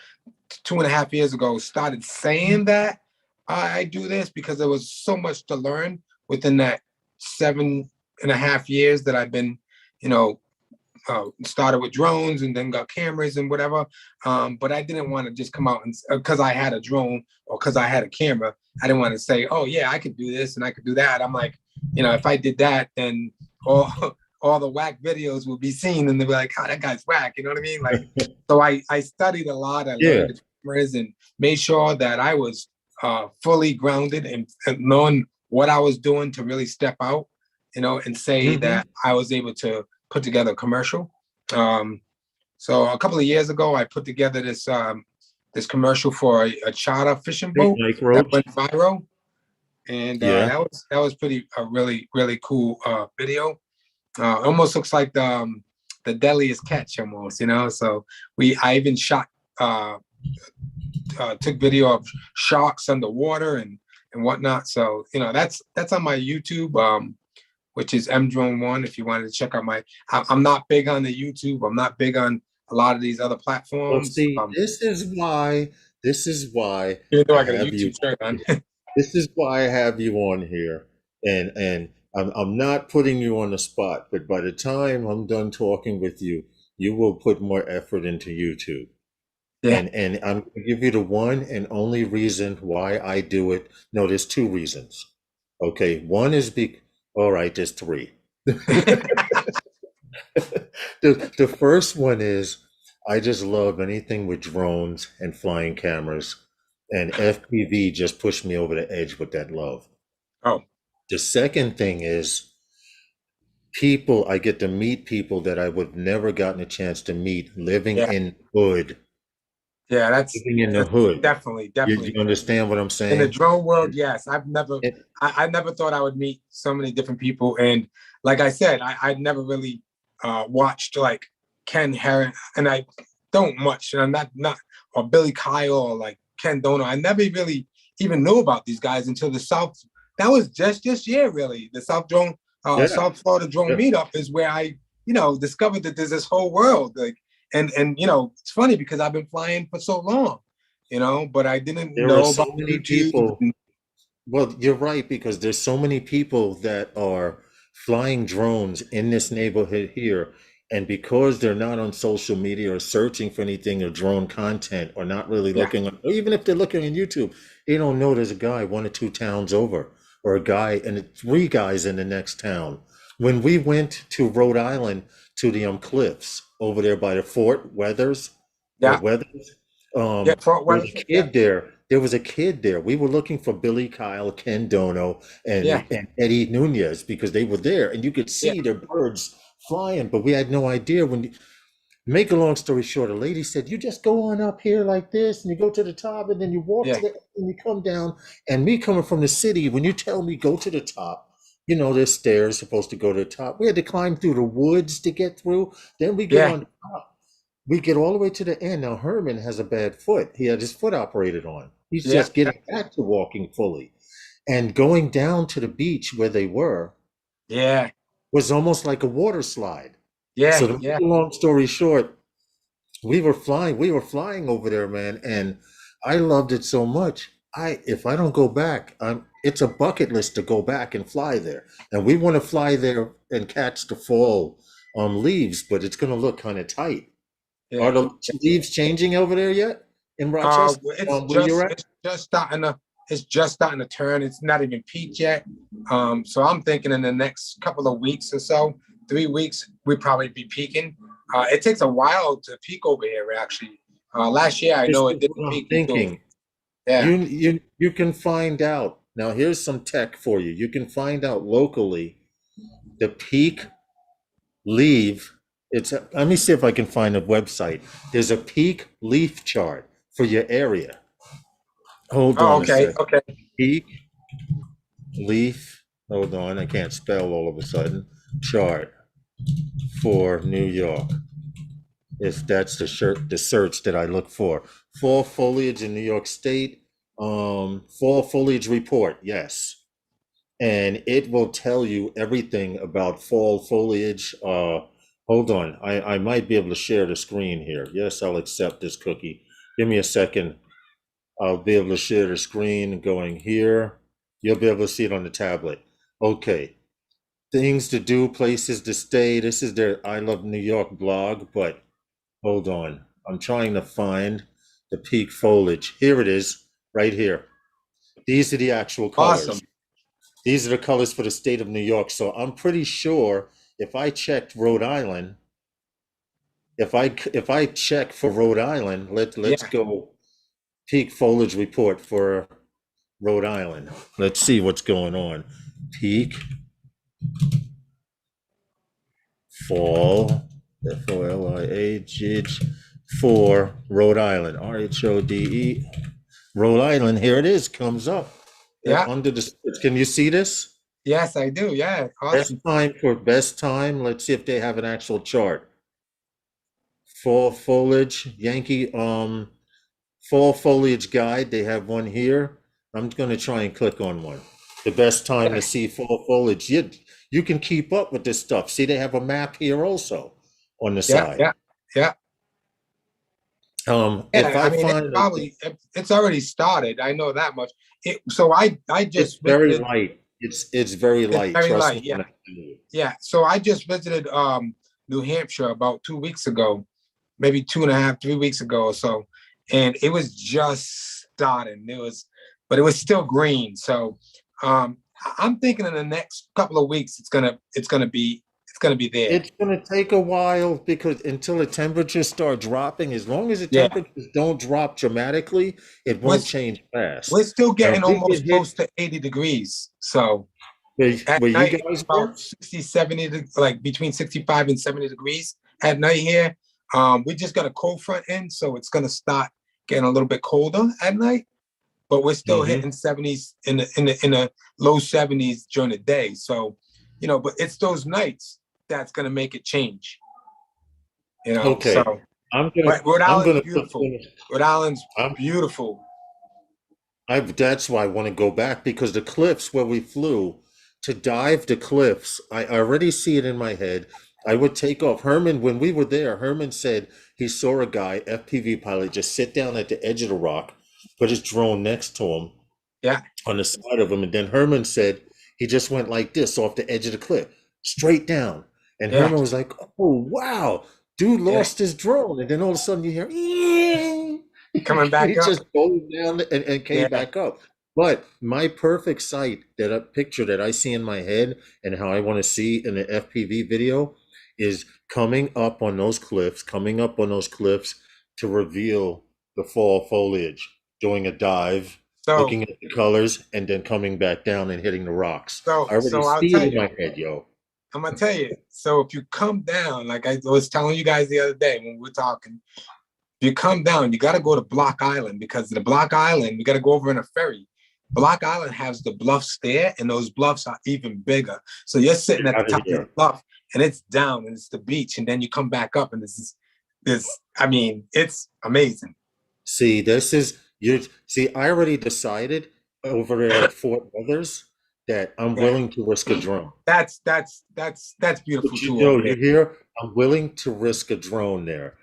Speaker 1: 2.5 years ago, started saying that I do this because there was so much to learn within that 7.5 years that I've been, you know, started with drones and then got cameras and whatever. But I didn't want to just come out and because I had a drone or because I had a camera, I didn't want to say, oh yeah, I could do this and I could do that. I'm like, if I did that, then all all the whack videos will be seen and they'll be like, oh, that guy's whack. You know what I mean? Like, so I studied a lot. I
Speaker 2: Yeah.
Speaker 1: learned the cameras and made sure that I was fully grounded and knowing what I was doing to really step out, and say that I was able to put together a commercial. So a couple of years ago, I put together this commercial for a charter fishing boat that went viral, and
Speaker 2: Yeah.
Speaker 1: that was pretty a really cool video. Almost looks like the deadliest catch almost, So I even shot took video of sharks underwater and whatnot. So that's on my YouTube. Which is MDrone1. If you wanted to check out I'm not big on the YouTube. I'm not big on a lot of these other platforms.
Speaker 2: Well, see, this is why
Speaker 1: Even though
Speaker 2: I
Speaker 1: I got a
Speaker 2: have
Speaker 1: YouTube
Speaker 2: you.
Speaker 1: shirt on.
Speaker 2: This is why I have you on here, and I'm not putting you on the spot, but by the time I'm done talking with you, you will put more effort into YouTube.
Speaker 1: Yeah.
Speaker 2: And I'm going to give you the one and only reason why I do it. No, there's two reasons. Okay, one is all right, there's three. The first one is I just love anything with drones and flying cameras, and FPV just pushed me over the edge with that love.
Speaker 1: Oh.
Speaker 2: The second thing is I get to meet people that I would never gotten a chance to meet living in hood.
Speaker 1: Yeah, that's
Speaker 2: living in the hood.
Speaker 1: Definitely.
Speaker 2: You understand what I'm saying?
Speaker 1: In the drone world, yes. I never thought I would meet so many different people. And like I said, I never really watched like Ken Herron, and I don't much, and I'm not or Billy Kyle or like Ken Dono. I never really even knew about these guys until the South. That was just this year, really. The South Florida drone meetup is where I, discovered that there's this whole world. Like, and it's funny because I've been flying for so long, but I didn't know
Speaker 2: so
Speaker 1: about
Speaker 2: many
Speaker 1: YouTube.
Speaker 2: People. Well, you're right, because there's so many people that are flying drones in this neighborhood here. And because they're not on social media or searching for anything or drone content or not really looking, or even if they're looking on YouTube, they don't know there's a guy 1 or 2 towns over, or a guy and 3 guys in the next town. When we went to Rhode Island to the cliffs over there by the Fort Weathers,
Speaker 1: Fort Weathers,
Speaker 2: there was a kid there. We were looking for Billy Kyle, Ken Dono, and Eddie Nunez because they were there, and you could see their birds flying, but we had no idea. Make a long story short, a lady said, you just go on up here like this, and you go to the top, and then you walk to the and you come down. And me coming from the city, when you tell me go to the top, there's stairs supposed to go to the top. We had to climb through the woods to get through. Then we get on the top. We get all the way to the end. Now, Herman has a bad foot. He had his foot operated on. He's just getting back to walking fully. And going down to the beach where they were was almost like a water slide. So to make a long story short, we were flying over there, man, and I loved it so much. If I don't go back, it's a bucket list to go back and fly there. And we want to fly there and catch the fall leaves, but it's going to look kind of tight. Are the leaves changing over there yet in Rochester?
Speaker 1: It's just starting to turn. It's not even peaked yet. So I'm thinking in the next couple of weeks or so, 3 weeks, we'd probably be peaking. It takes a while to peak over here, actually. Last year, I know it didn't peak.
Speaker 2: Thinking. You can find out. Now, here's some tech for you. You can find out locally the peak leaf. Let me see if I can find a website. There's a peak leaf chart for your area. Hold on.
Speaker 1: Okay.
Speaker 2: Peak leaf. Hold on. I can't spell all of a sudden. Chart for New York. If that's the search that I look for. Fall foliage in New York State. Fall foliage report. Yes. And it will tell you everything about fall foliage. Hold on. I might be able to share the screen here. Yes, I'll accept this cookie. Give me a second. I'll be able to share the screen going here. You'll be able to see it on the tablet. Okay. Things to do, places to stay. This is their I Love New York blog, but hold on. I'm trying to find the peak foliage. Here it is, right here. These are the actual colors.
Speaker 1: Awesome.
Speaker 2: These are the colors for the state of New York. So I'm pretty sure if I checked Rhode Island, if I check for Rhode Island, let's go peak foliage report for Rhode Island. Let's see what's going on. Peak fall foliage for Rhode Island. RHODE. Rhode Island. Here it is. Comes up.
Speaker 1: Yeah.
Speaker 2: Under the. Can you see this?
Speaker 1: Yes, I do. Yeah. Awesome.
Speaker 2: Best time. Let's see if they have an actual chart. Fall foliage. Yankee. Fall foliage guide. They have one here. I'm going to try and click on one. The best time to see fall foliage. You can keep up with this stuff. See, they have a map here also on the side.
Speaker 1: Yeah.
Speaker 2: If I find
Speaker 1: it's already started. I know that much. So I just
Speaker 2: it's very light. It's very light.
Speaker 1: Very light. Yeah. Yeah. So I just visited New Hampshire about 2 weeks ago, maybe 2.5, 3 weeks ago or so, and it was just starting. But it was still green. So I'm thinking in the next couple of weeks it's gonna be there.
Speaker 2: It's gonna take a while because until the temperatures start dropping, as long as the temperatures don't drop dramatically, it won't change fast.
Speaker 1: We're still getting almost close to 80 degrees. So
Speaker 2: where you guys
Speaker 1: about 60, 70, like between 65 and 70 degrees at night here. We just got a cold front in, so it's gonna start getting a little bit colder at night. But we're still hitting 70s in the low 70s during the day. So, but it's those nights that's gonna make it change.
Speaker 2: Okay.
Speaker 1: So Rhode Island's beautiful. Rhode Island's beautiful.
Speaker 2: That's why I want to go back, because the cliffs where we flew, to dive the cliffs, I already see it in my head. I would take off. Herman, when we were there, Herman said he saw a guy, FPV pilot, just sit down at the edge of the rock, put his drone next to him, on the side of him, and then Herman said he just went like this off the edge of the cliff, straight down. And Herman was like, "Oh wow, dude lost his drone," and then all of a sudden you hear
Speaker 1: coming back
Speaker 2: he
Speaker 1: up.
Speaker 2: just rolled down and came back up. But my perfect sight, picture that I see in my head and how I want to see in the FPV video, is coming up on those cliffs to reveal the fall foliage, doing a dive, looking at the colors, and then coming back down and hitting the rocks. I already see it in my head, yo.
Speaker 1: I'm gonna tell you. So if you come down, like I was telling you guys the other day when we were talking, if you come down, you got to go to Block Island, because the Block Island, you got to go over in a ferry. Block Island has the bluffs there, and those bluffs are even bigger. So you're sitting at the top of the bluff, and it's down, and it's the beach, and then you come back up, and it's amazing.
Speaker 2: See, I already decided over there at Fort Weathers that I'm willing to risk a drone.
Speaker 1: That's beautiful too.
Speaker 2: You hear? I'm willing to risk a drone there.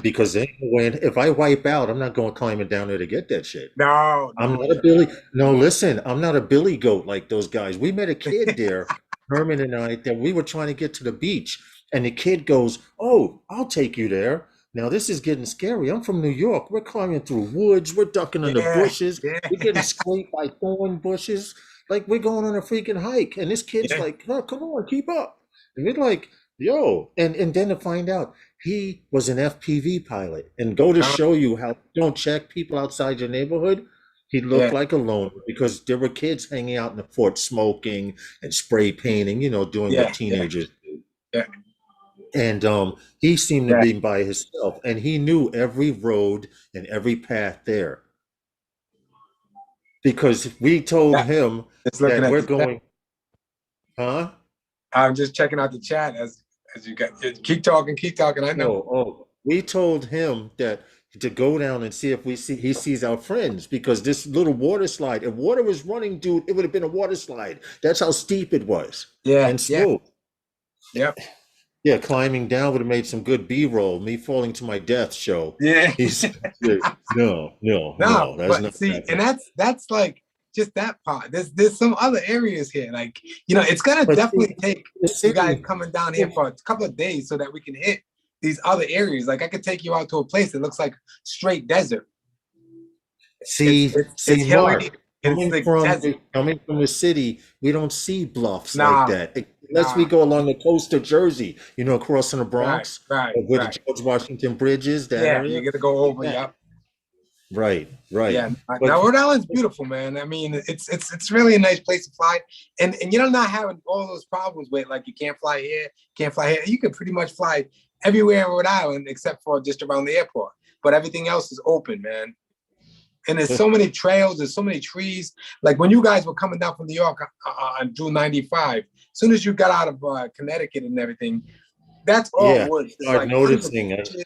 Speaker 2: Because if I wipe out, I'm not going climbing down there to get that shit.
Speaker 1: No,
Speaker 2: I'm not a Billy. No, listen, I'm not a Billy goat like those guys. We met a kid there, Herman and I, that we were trying to get to the beach, and the kid goes, "Oh, I'll take you there." Now this is getting scary. I'm from New York. We're climbing through woods. We're ducking under bushes. We're getting scraped by thorn bushes. Like we're going on a freaking hike. And this kid's like, "No, come on, keep up." And we're like, "Yo," and then to find out he was an FPV pilot, and go to show you how don't check people outside your neighborhood. He looked like a loner, because there were kids hanging out in the fort smoking and spray painting, doing what teenagers do.
Speaker 1: Yeah.
Speaker 2: And he seemed to be by himself, and he knew every road and every path there, because we told him that we're going. Huh?
Speaker 1: I'm just checking out the chat as you got. Keep talking. I know.
Speaker 2: We told him that to go down and see if he sees our friends, because this little water slide, if water was running, dude, it would have been a water slide. That's how steep it was.
Speaker 1: Yeah.
Speaker 2: And smooth.
Speaker 1: Yep.
Speaker 2: Yeah, climbing down would have made some good B-roll. Me falling to my death show.
Speaker 1: Yeah.
Speaker 2: He's no, no,
Speaker 1: No,
Speaker 2: no. That's
Speaker 1: but
Speaker 2: not
Speaker 1: see, and
Speaker 2: happening.
Speaker 1: that's like just that part. There's some other areas here. Like, it's gonna
Speaker 2: But see,
Speaker 1: definitely take
Speaker 2: the
Speaker 1: you guys
Speaker 2: city.
Speaker 1: coming down here for a couple of days so that we can hit these other areas. Like I could take you out to a place that looks like straight desert. It's
Speaker 2: See,
Speaker 1: hilly.
Speaker 2: Mark,
Speaker 1: It's like desert.
Speaker 2: coming from the city, we don't see bluffs like
Speaker 1: Nah,
Speaker 2: that. Unless we
Speaker 1: nah.
Speaker 2: go along the coast of Jersey, crossing the
Speaker 1: Right,
Speaker 2: Bronx,
Speaker 1: right,
Speaker 2: or where the
Speaker 1: right.
Speaker 2: George Washington Bridge is, that
Speaker 1: Yeah,
Speaker 2: area.
Speaker 1: you got to go over.
Speaker 2: Yeah,
Speaker 1: Yep.
Speaker 2: right, right.
Speaker 1: Yeah.
Speaker 2: But
Speaker 1: Now Rhode Island's beautiful, man. I mean, it's really a nice place to fly, and you're not having all those problems with like you can't fly here, can't fly here. You can pretty much fly everywhere in Rhode Island except for just around the airport. But everything else is open, man. And there's so many trails, there's so many trees. Like when you guys were coming down from New York on June 95, as soon as you got out of Connecticut and everything, that's all
Speaker 2: yeah,
Speaker 1: woods. It's
Speaker 2: start
Speaker 1: like tons of
Speaker 2: noticing.
Speaker 1: beaches.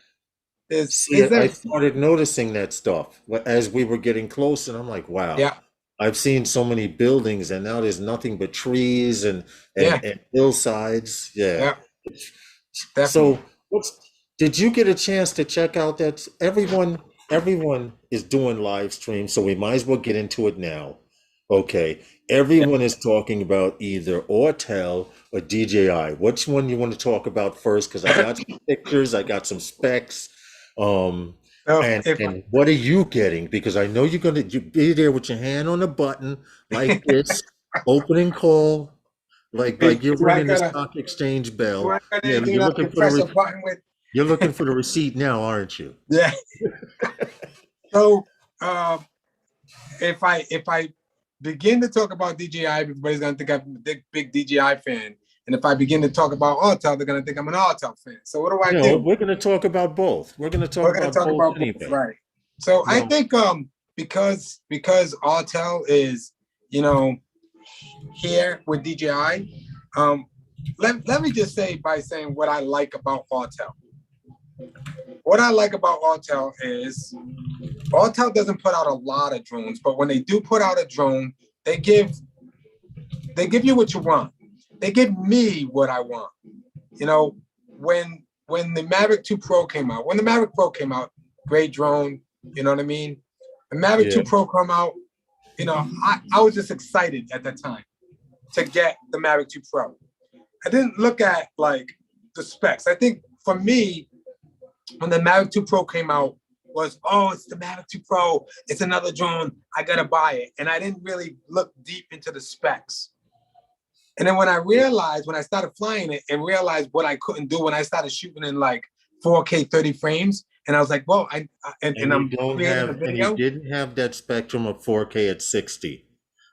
Speaker 1: There's
Speaker 2: See,
Speaker 1: is
Speaker 2: I
Speaker 1: there
Speaker 2: started noticing that stuff as we were getting close, and I'm like, wow,
Speaker 1: yeah,
Speaker 2: I've seen so many buildings, and now there's nothing but trees
Speaker 1: yeah,
Speaker 2: and hillsides. Yeah.
Speaker 1: yeah,
Speaker 2: So,
Speaker 1: definitely.
Speaker 2: did you get a chance to check out that everyone is doing live streams, so we might as well get into it now. Okay.
Speaker 1: Yeah.
Speaker 2: Everyone is talking about either Autel or DJI. Which one you want to talk about first? Because I got some pictures, I got some specs. Um,
Speaker 1: So
Speaker 2: and
Speaker 1: if
Speaker 2: and what are you getting? Because I know you be there with your hand on the button like this, opening call, like you're
Speaker 1: do I
Speaker 2: ringing the
Speaker 1: gotta
Speaker 2: stock exchange
Speaker 1: do
Speaker 2: bell.
Speaker 1: I got
Speaker 2: Yeah,
Speaker 1: anything that I can press a button with?
Speaker 2: you're looking for the receipt now, aren't you?
Speaker 1: Yeah. So um, if I begin to talk about DJI, everybody's gonna think I'm a big DJI fan. And if I begin to talk about Autel, they're gonna think I'm an Autel fan. So what do I
Speaker 2: No,
Speaker 1: do?
Speaker 2: we're going to talk about both. We're going to talk
Speaker 1: We're gonna
Speaker 2: about
Speaker 1: talk
Speaker 2: both
Speaker 1: about both,
Speaker 2: anyway.
Speaker 1: right? So I
Speaker 2: No,
Speaker 1: think because Autel is here with DJI, let me just say by saying what I like about Autel. What I like about Autel is Autel doesn't put out a lot of drones, but when they do put out a drone, they give you what you want. They give me what I want. You know, when the Mavic 2 Pro came out, great drone, you know what I mean? The Mavic
Speaker 2: yeah.
Speaker 1: 2 Pro come out, I was just excited at that time to get the Mavic 2 Pro. I didn't look at like the specs. I think for me, when the Mavic 2 Pro came out, was, oh, it's the Mavic 2 Pro. It's another drone. I gotta buy it. And I didn't really look deep into the specs. And then when I started flying it and realized what I couldn't do when I started shooting in like 4K 30 frames, and I was like, well, and I'm creating a
Speaker 2: And you
Speaker 1: video.
Speaker 2: didn't have that spectrum of 4K at 60.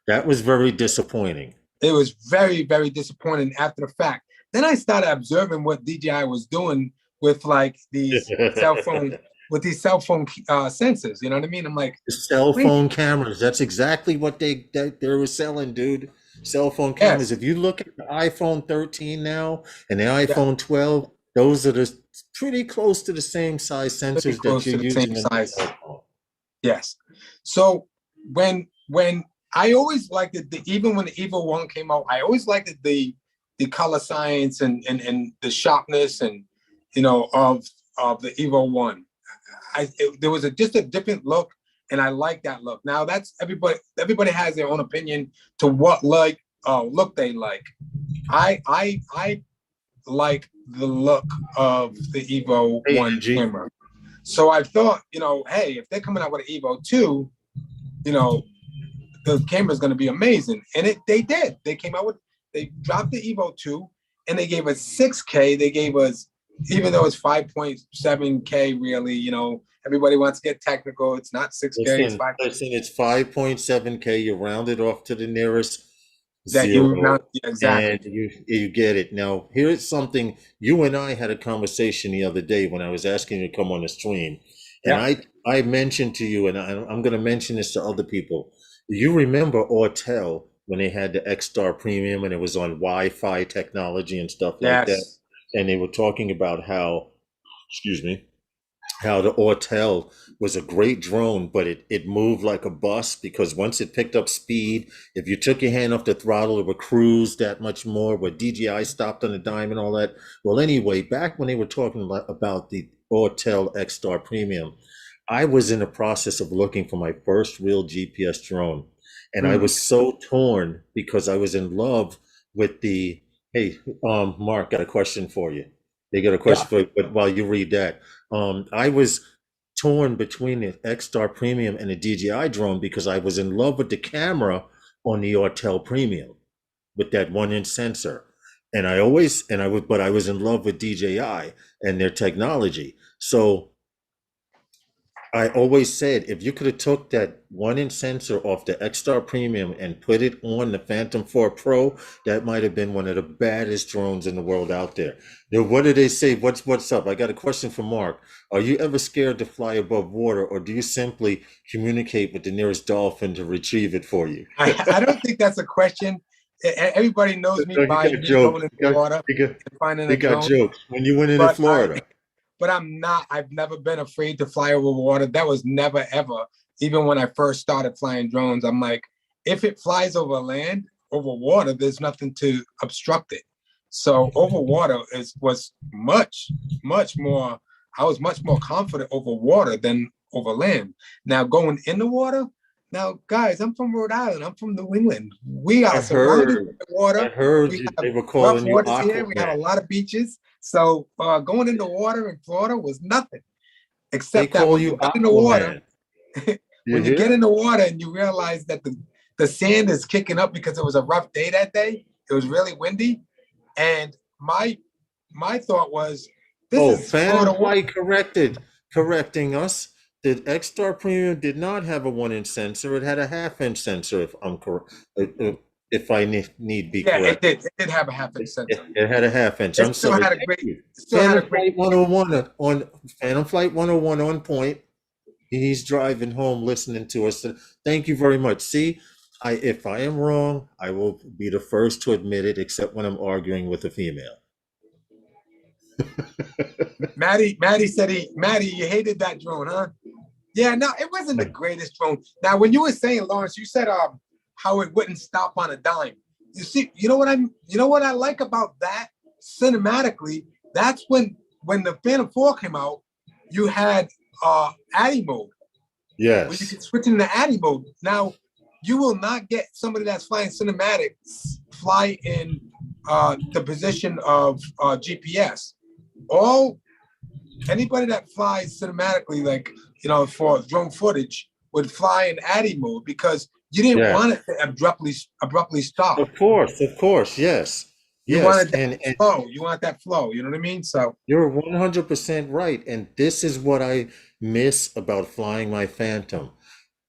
Speaker 2: That was very disappointing.
Speaker 1: It was very, very disappointing after the fact. Then I started observing what DJI was doing with like with these cell phone sensors. You know what I mean? I'm like,
Speaker 2: The cell
Speaker 1: wait,
Speaker 2: phone cameras. That's exactly what they were selling, dude. Cell phone cameras.
Speaker 1: yes,
Speaker 2: If you look at the iPhone 13 now and the
Speaker 1: yeah,
Speaker 2: iPhone 12, those are pretty close to the same size
Speaker 1: pretty
Speaker 2: sensors that
Speaker 1: close
Speaker 2: you're
Speaker 1: to the same
Speaker 2: using in the
Speaker 1: size.
Speaker 2: cell phone.
Speaker 1: Yes. So when I always liked it, even when the Evo 1 came out, I always liked it, the color science and the sharpness and of the Evo 1. There was just a different look, and I like that look. Now that's everybody has their own opinion to what look they like. I like the look of the Evo
Speaker 2: Hey,
Speaker 1: 1
Speaker 2: Angie.
Speaker 1: camera. So I thought, hey, if they're coming out with an Evo 2, the camera is going to be amazing. And they did. They dropped the Evo 2 and they gave us 6K. They gave us, even though it's 5.7K, really, everybody wants to get technical. It's not 6K, it's 5
Speaker 2: Listen, it's 5.7K. You round it off to the nearest
Speaker 1: that you
Speaker 2: zero,
Speaker 1: not exactly.
Speaker 2: and you get it. Now, here's something. You and I had a conversation the other day when I was asking you to come on the stream, and
Speaker 1: Yeah.
Speaker 2: I mentioned to you, and I'm going to mention this to other people. You remember Autel when they had the X-Star Premium and it was on Wi-Fi technology and stuff like that,
Speaker 1: Yes.
Speaker 2: and they were talking about how, excuse me, how the Autel was a great drone, but it moved like a bus because once it picked up speed, if you took your hand off the throttle, it would cruise that much more. Where DJI stopped on a dime and all that. Well, anyway, back when they were talking about the Autel X Star Premium, I was in the process of looking for my first real GPS drone, and I was so torn because I was in love with the. Hey, Mark, got a question for you. They got a
Speaker 1: Yeah.
Speaker 2: question for you, but while you read that. I was torn between the X-Star Premium and the DJI drone because I was in love with the camera on the Autel Premium with that 1-inch sensor. And I was in love with DJI and their technology. So I always said if you could have took that 1-inch sensor off the X-Star Premium and put it on the Phantom 4 Pro, that might have been one of the baddest drones in the world out there. Now, what do they say? What's up? I got a question for Mark. Are you ever scared to fly above water, or do you simply communicate with the nearest dolphin to retrieve it for you?
Speaker 1: I don't think that's a question. Everybody knows me
Speaker 2: You
Speaker 1: by
Speaker 2: got
Speaker 1: me
Speaker 2: jokes.
Speaker 1: going in the water and finding
Speaker 2: You
Speaker 1: a
Speaker 2: got
Speaker 1: drone.
Speaker 2: jokes. When you went into
Speaker 1: But
Speaker 2: Florida.
Speaker 1: but I'm not. I've never been afraid to fly over water. That was never ever. Even when I first started flying drones, I'm like, if it flies over land, over water, there's nothing to obstruct it. So over water was much more. I was much more confident over water than over land. Now going in the water. Now, guys, I'm from Rhode Island. I'm from New England. We
Speaker 2: I
Speaker 1: are surrounded
Speaker 2: heard,
Speaker 1: by water.
Speaker 2: I heard
Speaker 1: We have
Speaker 2: they were
Speaker 1: rough
Speaker 2: calling you
Speaker 1: waters here. We have a
Speaker 2: Aquaman.
Speaker 1: lot of beaches. So going into water in Florida was nothing,
Speaker 2: They
Speaker 1: except that
Speaker 2: call
Speaker 1: when
Speaker 2: you
Speaker 1: you get in the water,
Speaker 2: Aquaman. You
Speaker 1: when you get
Speaker 2: hear?
Speaker 1: in the water and you realize that the sand is kicking up because it was a rough day that day. It was really windy, and my thought was, this
Speaker 2: Oh,
Speaker 1: is
Speaker 2: Phantom
Speaker 1: Florida water.
Speaker 2: Flight correcting us. The X-Star Premium did not have a 1-inch sensor. It had a half-inch sensor, if I'm correct, if I need be
Speaker 1: Yeah,
Speaker 2: correct.
Speaker 1: it did have a half inch sensor.
Speaker 2: It had a half-inch.
Speaker 1: It
Speaker 2: I'm
Speaker 1: still
Speaker 2: sorry.
Speaker 1: had a
Speaker 2: Thank
Speaker 1: great.
Speaker 2: you.
Speaker 1: It still had a
Speaker 2: Phantom
Speaker 1: great.
Speaker 2: Flight 101 on Phantom Flight 101 on point. He's driving home listening to us. Thank you very much. See, if I am wrong, I will be the first to admit it, except when I'm arguing with a female.
Speaker 1: Maddie said Maddie, you hated that drone, huh? Yeah, no, it wasn't the greatest drone. Now, when you were saying, Lawrence, you said how it wouldn't stop on a dime. You see, you know what I like about that cinematically, that's when the Phantom 4 came out, you had Addy mode. Where you
Speaker 2: Yes.
Speaker 1: can switch into Addy mode. Now, you will not get somebody that's flying cinematics fly in the position of GPS. Anybody that flies cinematically, like for drone footage, would fly in Addy mode because you didn't
Speaker 2: Yes.
Speaker 1: want it to abruptly stop.
Speaker 2: Of course, yes.
Speaker 1: You
Speaker 2: Yes.
Speaker 1: wanted that flow. You want that flow. You know what I mean? So
Speaker 2: You're 100% right. And this is what I miss about flying my Phantom.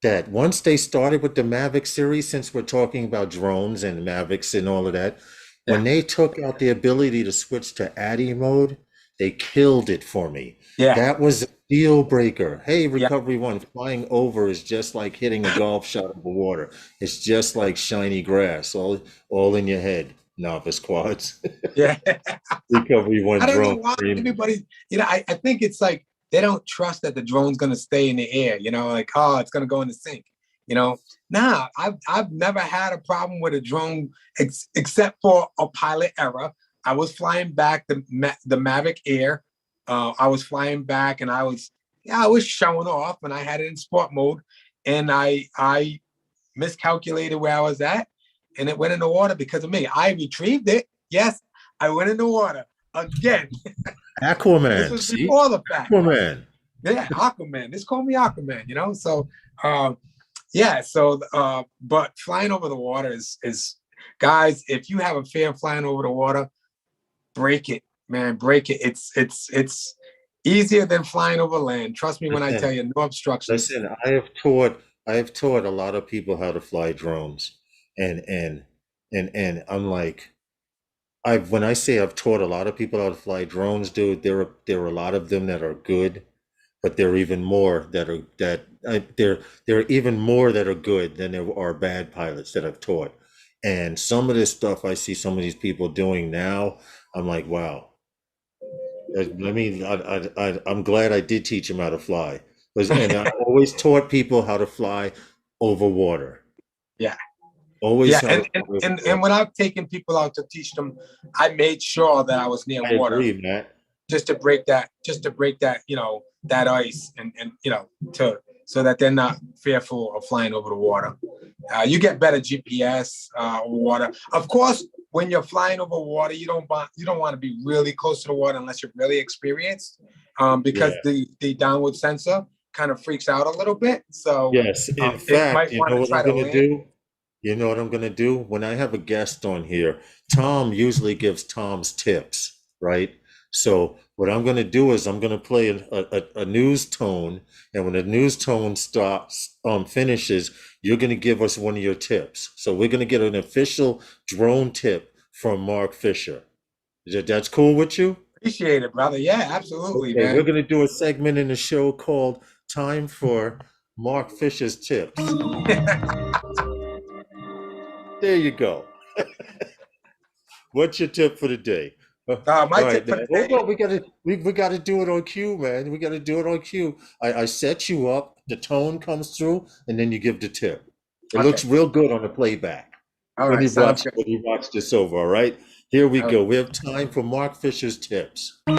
Speaker 2: That once they started with the Mavic series, since we're talking about drones and Mavics and all of that, when they took out the ability to switch to Addy mode, they killed it for me.
Speaker 1: yeah,
Speaker 2: That was a deal breaker. Hey,
Speaker 1: yeah.
Speaker 2: Recovery One, flying over is just like hitting a golf shot over water. It's just like shiny grass, all in your head. Novice quads.
Speaker 1: Yeah.
Speaker 2: Recovery One
Speaker 1: I don't know
Speaker 2: drone.
Speaker 1: why everybody, I think it's like they don't trust that the drone's gonna stay in the air, like, oh, it's gonna go in the sink. Nah, I've never had a problem with a drone except for a pilot error. I was flying back the Mavic Air. I was flying back and I was showing off and I had it in sport mode and I miscalculated where I was at and it went in the water because of me. I retrieved it. Yes, I went in the water again.
Speaker 2: Aquaman.
Speaker 1: This was before the fact.
Speaker 2: Aquaman.
Speaker 1: Yeah, Aquaman. Just call me Aquaman, So yeah, so but flying over the water is guys, if you have a fear of flying over the water, break it, man, break it. It's easier than flying over land. Trust me when I tell you, no obstructions.
Speaker 2: Listen, I have taught a lot of people how to fly drones. And I'm like, when I say I've taught a lot of people how to fly drones, dude, there are a lot of them that are good, but there are even more that are there are even more that are good than there are bad pilots that I've taught. And some of this stuff I see some of these people doing now, I'm like, wow, I'm glad I did teach him how to fly. And I always taught people how to fly over water.
Speaker 1: Yeah.
Speaker 2: Always
Speaker 1: Yeah,
Speaker 2: how to
Speaker 1: and,
Speaker 2: fly
Speaker 1: and
Speaker 2: over
Speaker 1: and and
Speaker 2: water.
Speaker 1: when I've taken people out to teach them, I made sure that I was near
Speaker 2: I
Speaker 1: water
Speaker 2: agree, Matt.
Speaker 1: just to break that, that ice and to so that they're not fearful of flying over the water. You get better GPS over water. Of course, when you're flying over water, you don't want to be really close to the water unless you're really experienced,
Speaker 2: Yeah.
Speaker 1: because the downward sensor kind of freaks out a little bit. So
Speaker 2: Yes. In
Speaker 1: it
Speaker 2: fact,
Speaker 1: might
Speaker 2: you
Speaker 1: want
Speaker 2: know
Speaker 1: to
Speaker 2: what
Speaker 1: try
Speaker 2: I'm
Speaker 1: to
Speaker 2: gonna
Speaker 1: land.
Speaker 2: do? You know what I'm gonna do? When I have a guest on here, Tom usually gives Tom's tips, right? So what I'm gonna do is I'm gonna play a news tone, and when the news tone stops finishes, you're gonna give us one of your tips. So we're gonna get an official drone tip from Mark Fisher. That's cool with you?
Speaker 1: Appreciate it, brother. Yeah, absolutely,
Speaker 2: Okay, we're
Speaker 1: man.
Speaker 2: gonna do a segment in the show called Time for Mark Fisher's Tips. There you go. What's your tip for the day?
Speaker 1: My
Speaker 2: All
Speaker 1: tip
Speaker 2: right,
Speaker 1: for the
Speaker 2: man. Hold
Speaker 1: day.
Speaker 2: on. We gotta do it on cue, man. We gotta do it on cue. I set you up, the tone comes through, and then you give the tip. It
Speaker 1: Okay.
Speaker 2: looks real good on the playback.
Speaker 1: All
Speaker 2: Let
Speaker 1: right.
Speaker 2: me
Speaker 1: Sounds
Speaker 2: watch
Speaker 1: good.
Speaker 2: let me watch this over, all right? Here we
Speaker 1: All right.
Speaker 2: go. We have time for Mark Fisher's tips.
Speaker 1: So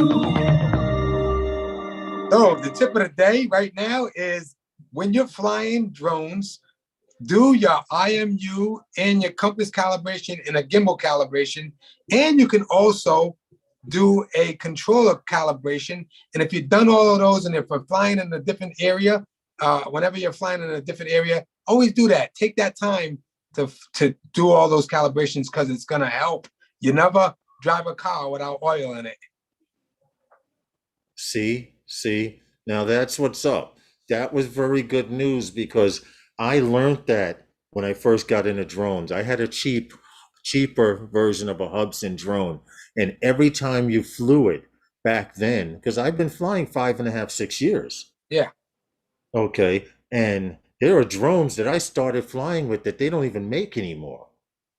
Speaker 1: the tip of the day right now is when you're flying drones, do your IMU and your compass calibration and a gimbal calibration. And you can also do a controller calibration. And if you've done all of those, and if you're flying in a different area, whenever you're flying in a different area, always do that. Take that time to do all those calibrations because it's going to help. You never drive a car without oil in it.
Speaker 2: See, now that's what's up. That was very good news because I learned that when I first got into drones. I had a cheaper version of a Hubsan drone, and every time you flew it back then, because I've been flying 5.5, 6 years.
Speaker 1: Yeah,
Speaker 2: Okay, and there are drones that I started flying with that they don't even make anymore.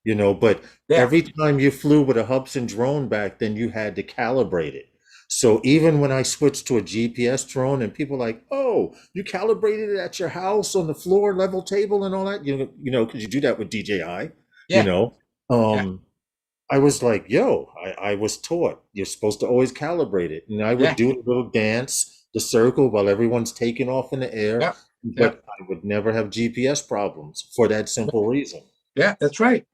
Speaker 2: But
Speaker 1: yeah,
Speaker 2: every time you flew with a Hubsan drone back then, you had to calibrate it. So even when I switched to a GPS drone and people are like, oh, you calibrated it at your house on the floor level table and all that, because you do that with DJI, you
Speaker 1: yeah,
Speaker 2: know.
Speaker 1: yeah,
Speaker 2: Um, I was like, yo, I was taught you're supposed to always calibrate it. And I would
Speaker 1: yeah,
Speaker 2: do a little dance, the circle while everyone's taking off in the air,
Speaker 1: yeah, yeah,
Speaker 2: but I would never have GPS problems for that simple reason.
Speaker 1: yeah. That's right.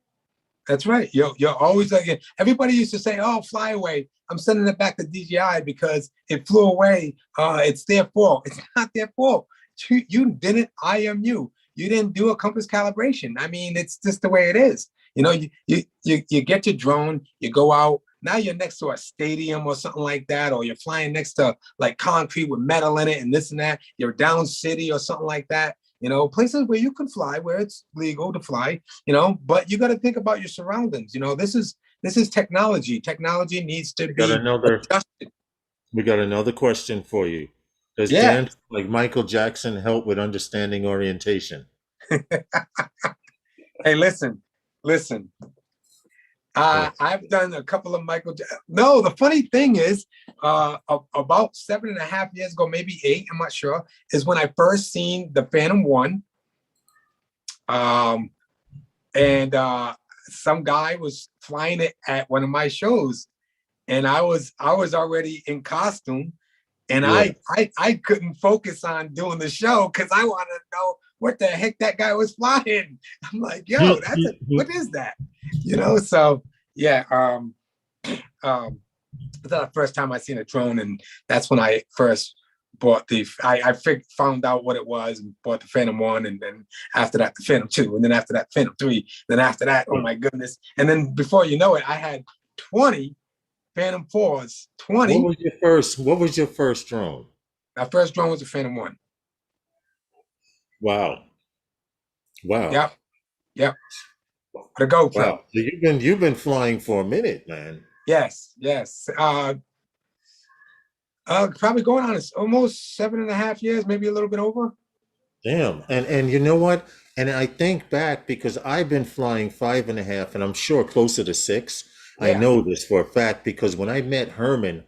Speaker 1: That's right. You're always like everybody used to say, "Oh, fly away." I'm sending it back to DJI because it flew away. It's their fault. It's not their fault. You didn't IMU. You didn't do a compass calibration. I mean, it's just the way it is. You get your drone. You go out. Now you're next to a stadium or something like that, or you're flying next to like concrete with metal in it and this and that. You're down city or something like that. Places where you can fly, where it's legal to fly, but you got to think about your surroundings. This is technology. Technology needs to
Speaker 2: We got
Speaker 1: be
Speaker 2: another
Speaker 1: adjusted.
Speaker 2: we got another question for you. Does
Speaker 1: Yeah.
Speaker 2: dance like Michael Jackson help with understanding orientation?
Speaker 1: Hey, listen.
Speaker 2: Uh,
Speaker 1: I've done a couple of No, the funny thing is, about 7.5 years ago, maybe 8, I'm not sure, is when I first seen the Phantom One. And some guy was flying it at one of my shows, and I was already in costume, and
Speaker 2: yeah.
Speaker 1: I couldn't focus on doing the show because I wanted to know what the heck that guy was flying. I'm like, yo, what is that? So yeah, that's the first time I seen a drone, and that's when I first bought found out what it was and bought the Phantom One, and then after that the Phantom Two, and then after that Phantom Three, then after that, oh my goodness, and then before you know it, I had 20 Phantom Fours.
Speaker 2: What
Speaker 1: 20.
Speaker 2: was your first? What was your first drone?
Speaker 1: My first drone was a Phantom One.
Speaker 2: Wow, wow,
Speaker 1: Yep, yep. The GoPro.
Speaker 2: wow. So you've been flying for a minute, man.
Speaker 1: Yes, yes. Probably going on almost 7.5 years, maybe a little bit over.
Speaker 2: Damn. And you know what? And I think back because I've been flying 5.5, and I'm sure closer to 6. I
Speaker 1: Yeah,
Speaker 2: know this for a fact because when I met Herman,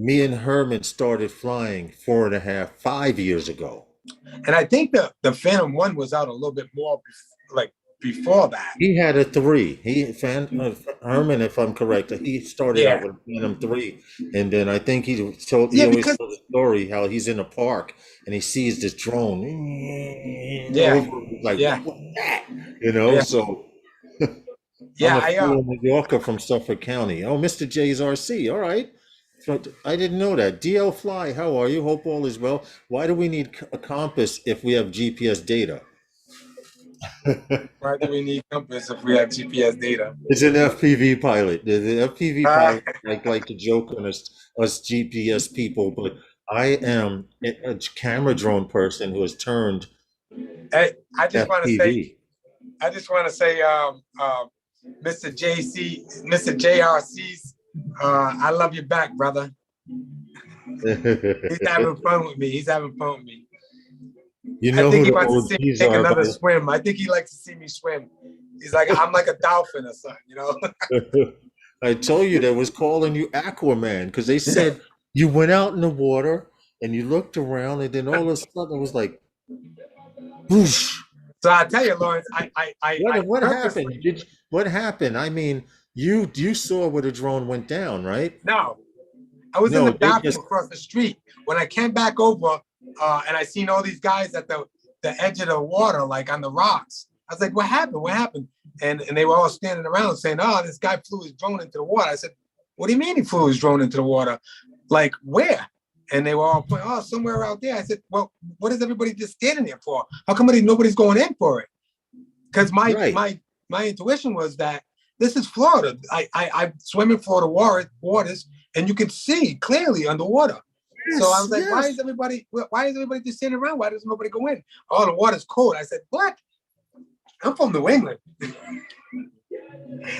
Speaker 2: me and Herman started flying 4.5, 5 years ago.
Speaker 1: And I think the Phantom 1 was out a little bit more, like before that.
Speaker 2: He had a 3. Herman, if I'm correct, he started out with Phantom 3, and then I think he always told the story how he's in a park and he sees this drone. Like what's that? You know, so.
Speaker 1: Yeah,
Speaker 2: I'm a New Yorker from Suffolk County. Oh, Mr. J's RC. All right. So I didn't know that. DL Fly, how are you? Hope all is well. Why do we need a compass if we have GPS data?
Speaker 1: Why do we need compass if we have GPS data?
Speaker 2: It's an FPV pilot. The FPV pilot, I like to joke on us GPS people, but I am a camera drone person who has turned
Speaker 1: I just
Speaker 2: FPV.
Speaker 1: want to say, Mr. JRC's, I love you back, brother. He's having fun with me.
Speaker 2: You know,
Speaker 1: I think he wants to see me take another swim. I think he likes to see me swim. He's like, I'm like a dolphin or something, you know?
Speaker 2: I told you they was calling you Aquaman because they said you went out in the water and you looked around and then all of a sudden it was like, whoosh.
Speaker 1: So I tell you, Lawrence,
Speaker 2: what happened? What happened? I mean, you saw where the drone went down, right?
Speaker 1: No, I was in the bathroom across the street. When I came back over and I seen all these guys at the edge of the water, like on the rocks. I was like, what happened? What happened? And they were all standing around saying, oh, this guy flew his drone into the water. I said, what do you mean he flew his drone into the water? Like, where? And they were all pointing, oh, somewhere out there. I said, well, what is everybody just standing there for? How come nobody's going in for it? Because my intuition was that this is Florida. I swim in Florida waters, and you can see clearly underwater. Yes, so I was like, why is everybody just standing around? Why does nobody go in? Oh, the water's cold. I said, what? I'm from New England.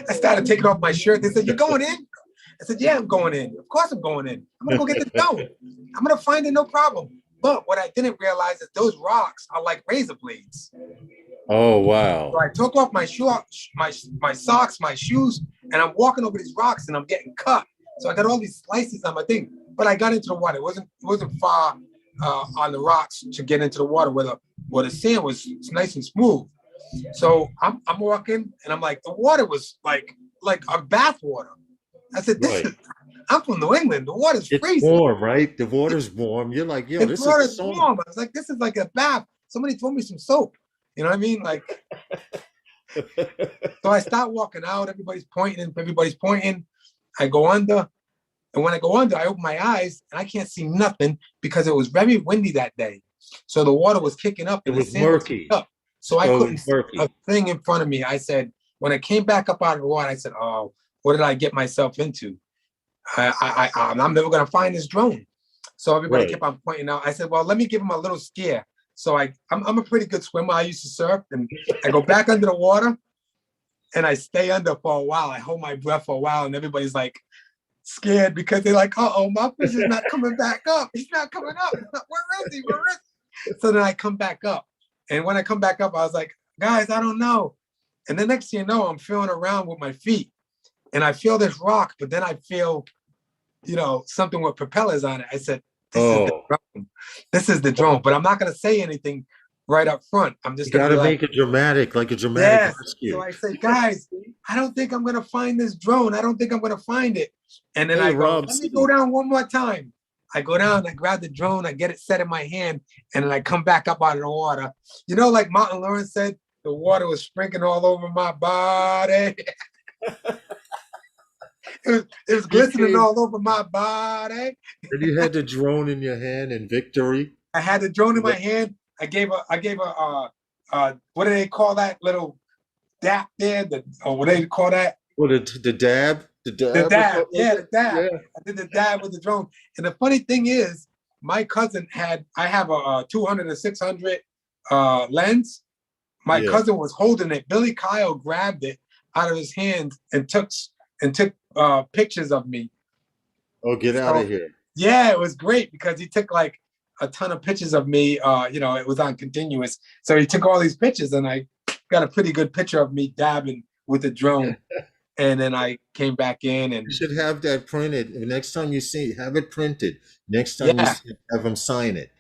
Speaker 1: I started taking off my shirt. They said, you're going in? I said, yeah, I'm going in. Of course I'm going in. I'm going to go get the drone. I'm going to find it, no problem. But what I didn't realize is those rocks are like razor blades.
Speaker 2: Oh, wow.
Speaker 1: So I took off my socks, my shoes, and I'm walking over these rocks and I'm getting cut. So I got all these slices on my thing. But I got into the water. It wasn't far on the rocks to get into the water where the sand was nice and smooth. So I'm walking and I'm like, the water was like a bath water. I said, I'm from New England. The water's freezing.
Speaker 2: It's warm, right? The water's warm. You're like, yo, this is warm.
Speaker 1: I was like, this is like a bath. Somebody told me some soap. You know what I mean? Like, so I start walking out. Everybody's pointing. I go under. And when I go under, I open my eyes and I can't see nothing because it was very windy that day. So the water was kicking up.
Speaker 2: It was murky.
Speaker 1: So I couldn't see a thing in front of me. I said, when I came back up out of the water, I said, oh, what did I get myself into? I'm never going to find this drone. So everybody kept on pointing out. I said, well, let me give him a little scare. So I'm a pretty good swimmer. I used to surf, and I go back under the water and I stay under for a while. I hold my breath for a while, and everybody's like scared because they're like, uh-oh, my fish is not coming back up. He's not coming up. Where is he? So then I come back up. And when I come back up, I was like, guys, I don't know. And the next thing you know, I'm feeling around with my feet. And I feel this rock, but then I feel, something with propellers on it. I said, this is the drone. But I'm not going to say anything right up front. I'm just going to
Speaker 2: make it dramatic, like a dramatic rescue.
Speaker 1: So I say, guys, I don't think I'm going to find this drone. I don't think I'm going to find it. And then I go, let me go down one more time. I go down, I grab the drone, I get it set in my hand, and then I come back up out of the water. Like Martin Lawrence said, the water was sprinkling all over my body. It was glistening all over my body.
Speaker 2: And you had the drone in your hand in victory?
Speaker 1: I had the drone in my hand. I gave a what do they call that little dap there? What do they call that?
Speaker 2: What, the dab? The
Speaker 1: dab. Yeah, the dab. Yeah. I did the dab with the drone. And the funny thing is, my cousin I have a 200 to 600 lens. My cousin was holding it. Billy Kyle grabbed it out of his hands and took pictures of me.
Speaker 2: Oh, get out of here.
Speaker 1: Yeah, it was great because he took like a ton of pictures of me. It was on continuous. So he took all these pictures and I got a pretty good picture of me dabbing with the drone. and then I came back in, and
Speaker 2: You should have that printed. Next time you see, have it printed. Next time you
Speaker 1: yeah,
Speaker 2: see, have them sign it.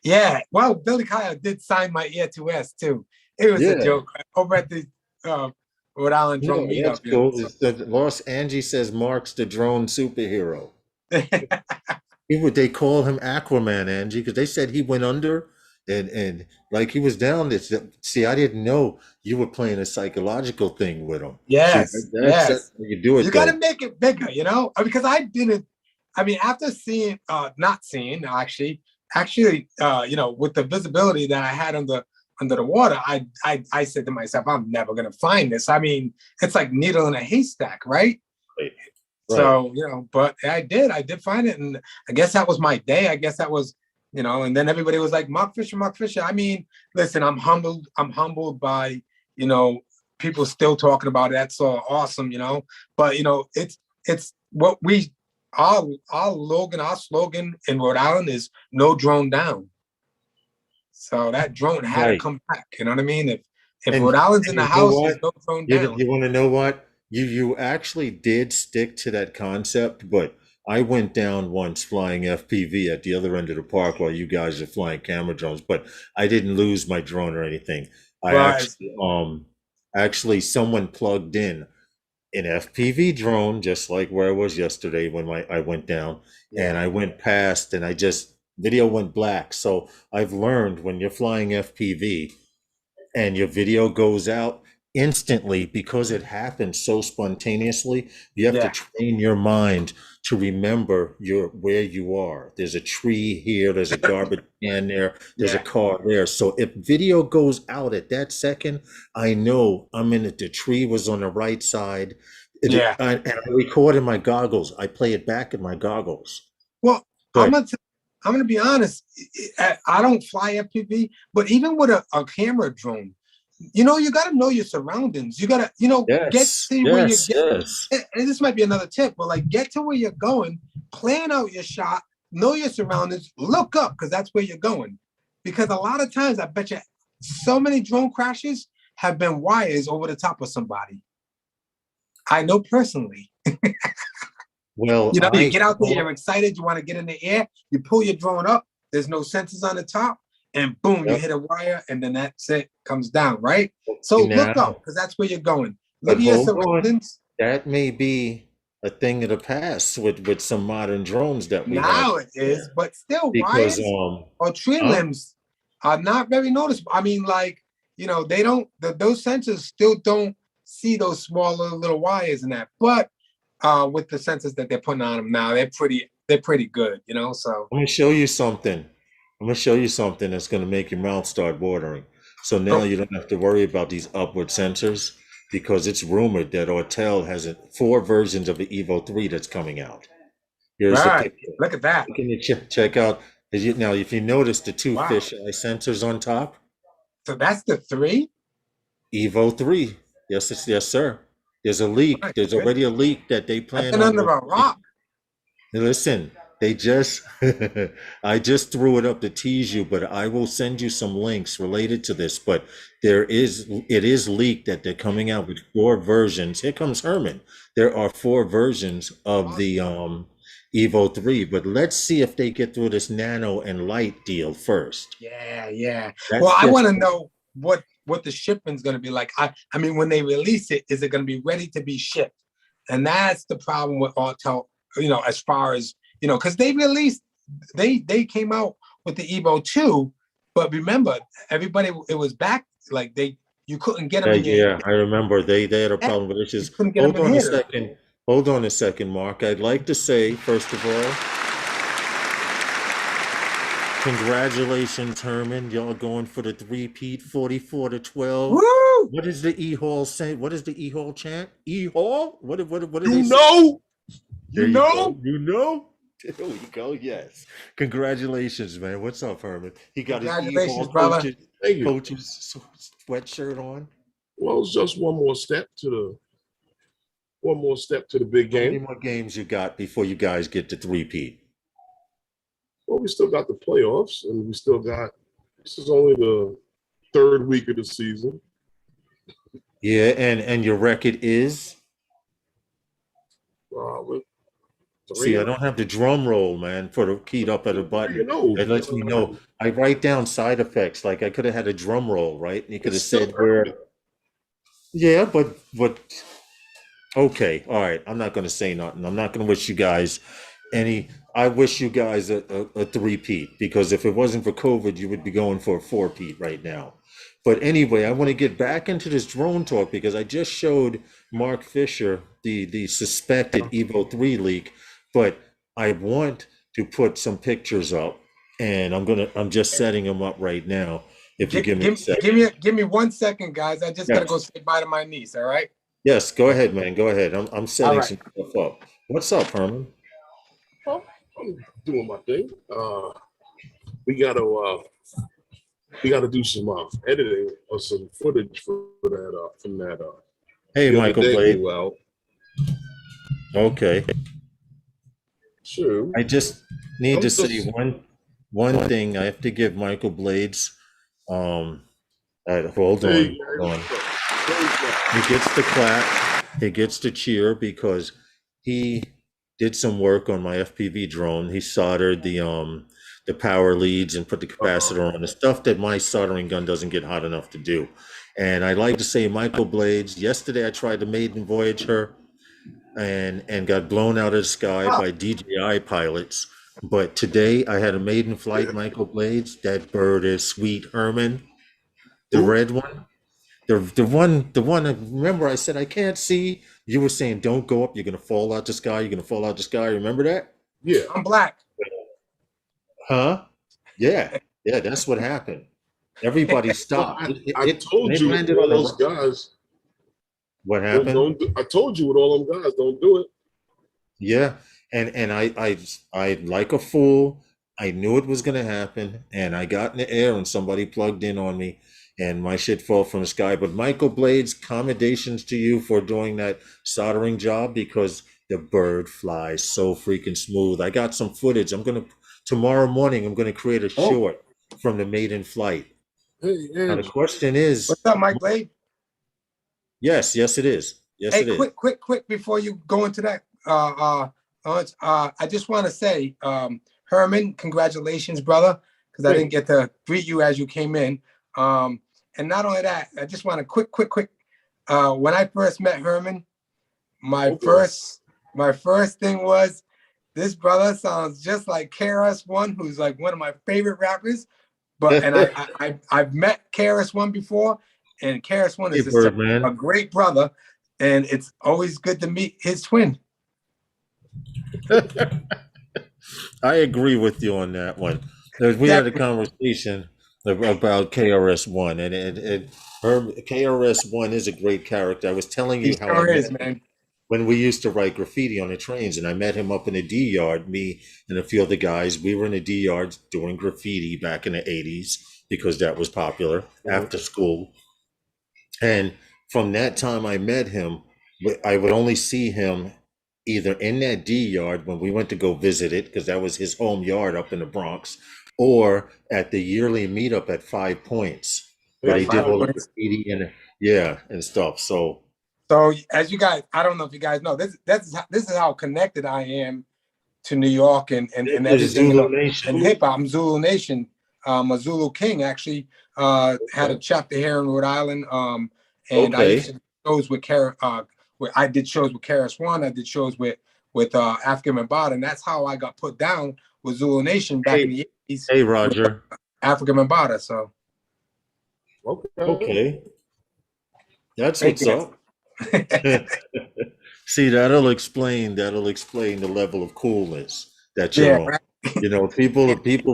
Speaker 1: yeah. Well, Billy Kyle did sign my Air 2S too. It was a
Speaker 2: Yeah.
Speaker 1: joke over at the Rhode Island
Speaker 2: No,
Speaker 1: Drone
Speaker 2: that's
Speaker 1: Meetup.
Speaker 2: cool. It's the Lost Angie says Mark's the drone superhero. They call him Aquaman, Angie, because they said he went under and like he was down this. See, I didn't know you were playing a psychological thing with him. See,
Speaker 1: Yes,
Speaker 2: that's
Speaker 1: yes.
Speaker 2: how you do it
Speaker 1: You got to
Speaker 2: though.
Speaker 1: make it bigger, you know, because I didn't. I mean, after seeing, not seeing, actually, you know, with the visibility that I had under the water, I said to myself, I'm never gonna find this. I mean, it's like needle in a haystack, right?
Speaker 2: Right.
Speaker 1: So, you know, but I did find it, and I guess that was my day. I guess that was, you know, and then everybody was like, Mark Fisher, Mark Fisher. I mean, listen, I'm humbled by, you know, people still talking about it. That's so awesome, you know. But you know, it's what we our slogan in Rhode Island is no drone down. So that drone had to
Speaker 2: Right.
Speaker 1: come back. You know what I mean? If
Speaker 2: And,
Speaker 1: Rhode Island's in
Speaker 2: and
Speaker 1: the
Speaker 2: you know
Speaker 1: house, there's
Speaker 2: what?
Speaker 1: no drone
Speaker 2: You
Speaker 1: down.
Speaker 2: you want to know what? You actually did stick to that concept, but I went down once flying FPV at the other end of the park while you guys are flying camera drones, but I didn't lose my drone or anything. I
Speaker 1: Right.
Speaker 2: actually someone plugged in an FPV drone, just like where I was yesterday when I went down, and I went past and I just video went black. So I've learned when you're flying FPV and your video goes out instantly because it happens so spontaneously, you have to
Speaker 1: Yeah.
Speaker 2: train your mind to remember where you are. There's a tree here, there's a garbage can there, there's a
Speaker 1: Yeah.
Speaker 2: car there. So if video goes out at that second, I know I'm in it. The tree was on the right side.
Speaker 1: Yeah.
Speaker 2: And I record in my goggles. I play it back in my goggles.
Speaker 1: Well,
Speaker 2: But
Speaker 1: I'm gonna be honest. I don't fly FPV, but even with a camera drone, you know, you got to know your surroundings. You got to, you know, get
Speaker 2: yes,
Speaker 1: to where you
Speaker 2: yes,
Speaker 1: get.
Speaker 2: yes.
Speaker 1: And this might be another tip, but like get to where you're going, plan out your shot, know your surroundings, look up because that's where you're going. Because a lot of times, I bet you, so many drone crashes have been wires over the top of somebody. I know personally.
Speaker 2: Well,
Speaker 1: You know, you get out there, you're excited, you want to get in the air, you pull your drone up, there's no sensors on the top, and boom, you hit a wire, and then that's it, comes down, right? So look up, because that's where you're going. Look at your surroundings.
Speaker 2: That may be a thing of the past with some modern drones that we have.
Speaker 1: Now it is, but still,
Speaker 2: because
Speaker 1: wires or tree limbs are not very noticeable. I mean, like, you know, they don't, those sensors still don't see those smaller little wires and that, but with the sensors that they're putting on them now, they're pretty good, you know. So
Speaker 2: I'm gonna show you something. I'm gonna show you something that's gonna make your mouth start watering. So now you don't have to worry about these upward sensors because it's rumored that Autel has 4 versions of the Evo 3 that's coming out. Here's the picture.
Speaker 1: Look at that.
Speaker 2: Can you check out? Now, if you notice the 2 fisheye sensors on top.
Speaker 1: So that's the 3?
Speaker 2: Evo 3. Yes, sir. There's a leak. There's already a leak that they plan on.
Speaker 1: Under a rock.
Speaker 2: Listen, they just, I just threw it up to tease you, but I will send you some links related to this. But it is leaked that they're coming out with 4 versions. Here comes Herman. There are 4 versions of the Evo 3, but let's see if they get through this Nano and Lite deal first.
Speaker 1: Yeah. Well, I want to know what the shipment's going to be like. I mean, when they release it, is it going to be ready to be shipped? And that's the problem with Autel, you know, as far as, you know, because they came out with the Evo 2, but remember, everybody, it was back, like you couldn't get them.
Speaker 2: I remember they had a problem with it. Just hold on a second. Hold on a second, Mark. I'd like to say, first of all, congratulations, Herman. Y'all going for the three-peat 44-12.
Speaker 1: Woo!
Speaker 2: What is the E-Hall say? What is the E-Hall chant? E-Hall? What do they
Speaker 1: say? You know?
Speaker 2: You know? There we go. Yes. Congratulations, man. What's up, Herman? He got his E-Hall coach's sweatshirt on.
Speaker 4: Well, it's just one more step to the big game.
Speaker 2: How many more games you got before you guys get to three-peat?
Speaker 4: Well, we still got the playoffs, and we still got. This is only the 3rd week of the season.
Speaker 2: Yeah, and your record is
Speaker 4: with
Speaker 2: See, I
Speaker 4: 3-0.
Speaker 2: don't have the drum roll, man, for the keyed up at a button.
Speaker 4: 3-0.
Speaker 2: It lets me know. I write down side effects. Like I could have had a drum roll, right? And you could have
Speaker 4: It's still
Speaker 2: said where.
Speaker 4: early.
Speaker 2: Yeah, but okay, all right. I'm not going to say nothing. I'm not going to wish you guys any. I wish you guys a three-peat, because if it wasn't for COVID, you would be going for a four-peat right now. But anyway, I want to get back into this drone talk because I just showed Mark Fisher the suspected Evo 3 leak, but I want to put some pictures up, and I'm just setting them up right now. If you give me a second.
Speaker 1: Give me 1 second, guys. I just gotta go say bye to my niece. All right.
Speaker 2: Yes, go ahead, man. Go ahead. I'm setting
Speaker 1: right.
Speaker 2: some stuff up. What's up, Herman?
Speaker 4: I'm doing my thing. We gotta do some editing or some footage for that from that.
Speaker 2: Hey, Michael Blade.
Speaker 4: Well,
Speaker 2: Okay.
Speaker 4: sure.
Speaker 2: I just need
Speaker 4: I'm
Speaker 2: to
Speaker 4: just-
Speaker 2: say one thing. I have to give Michael Blades. Hold on. Hold on. He gets the clap. He gets the cheer because he did some work on my FPV drone. He soldered the power leads and put the capacitor on, the stuff that my soldering gun doesn't get hot enough to do. And I'd like to say, Michael Blades, yesterday I tried to maiden voyage her and got blown out of the sky by DJI pilots. But today I had a maiden flight, Michael Blades. That bird is sweet, Herman. The red one. The one, remember I said I can't see. You were saying don't go up, you're gonna fall out the sky, you're gonna fall out the sky. Remember that?
Speaker 4: Yeah.
Speaker 1: I'm black.
Speaker 2: Huh? Yeah, that's what happened. Everybody stopped.
Speaker 4: I told you with all those guys.
Speaker 2: What happened?
Speaker 4: I told you with all them guys, don't do it.
Speaker 2: Yeah, and I like a fool, I knew it was gonna happen, and I got in the air and somebody plugged in on me and my shit fell from the sky. But Michael Blades, commendations to you for doing that soldering job, because the bird flies so freaking smooth. I got some footage. Tomorrow morning, I'm gonna create a short from the maiden flight.
Speaker 4: Hey,
Speaker 2: Now the question is,
Speaker 1: What's up, Mike Blade?
Speaker 2: yes, it is. Yes,
Speaker 1: Hey,
Speaker 2: it is.
Speaker 1: quick before you go into that. I just want to say, Herman, congratulations, brother, because I didn't get to greet you as you came in. And not only that, I just want to quick. When I first met Herman, my first thing was, this brother sounds just like KRS-One, who's like one of my favorite rappers. But and I've met KRS-One before, and KRS-One is just a great brother, and it's always good to meet his twin.
Speaker 2: I agree with you on that one. We had a conversation about KRS-One, and KRS-One is a great character. I was telling you how I met him when we used to write graffiti on the trains, and I met him up in the D yard. Me and a few other guys, we were in the D yard doing graffiti back in the 80s because that was popular after school. And from that time I met him, I would only see him either in that D yard when we went to go visit it, because that was his home yard up in the Bronx, or at the yearly meetup at 5 Points, where they did all the graffiti and stuff. So
Speaker 1: as you guys, I don't know if you guys know, this is how connected I am to New York and everything,
Speaker 2: Zulu Nation.
Speaker 1: and hip hop. I'm Zulu Nation. A Zulu King actually had a chapter here in Rhode Island. And I used to do shows with I did shows with KRS-One. I did shows with African Mbata, and that's how I got put down with Zulu Nation back in the 80s.
Speaker 2: Hey, Roger.
Speaker 1: African Mbata. So
Speaker 2: okay, that's what's up. See, that'll explain the level of coolness that you're on. Right? You know, people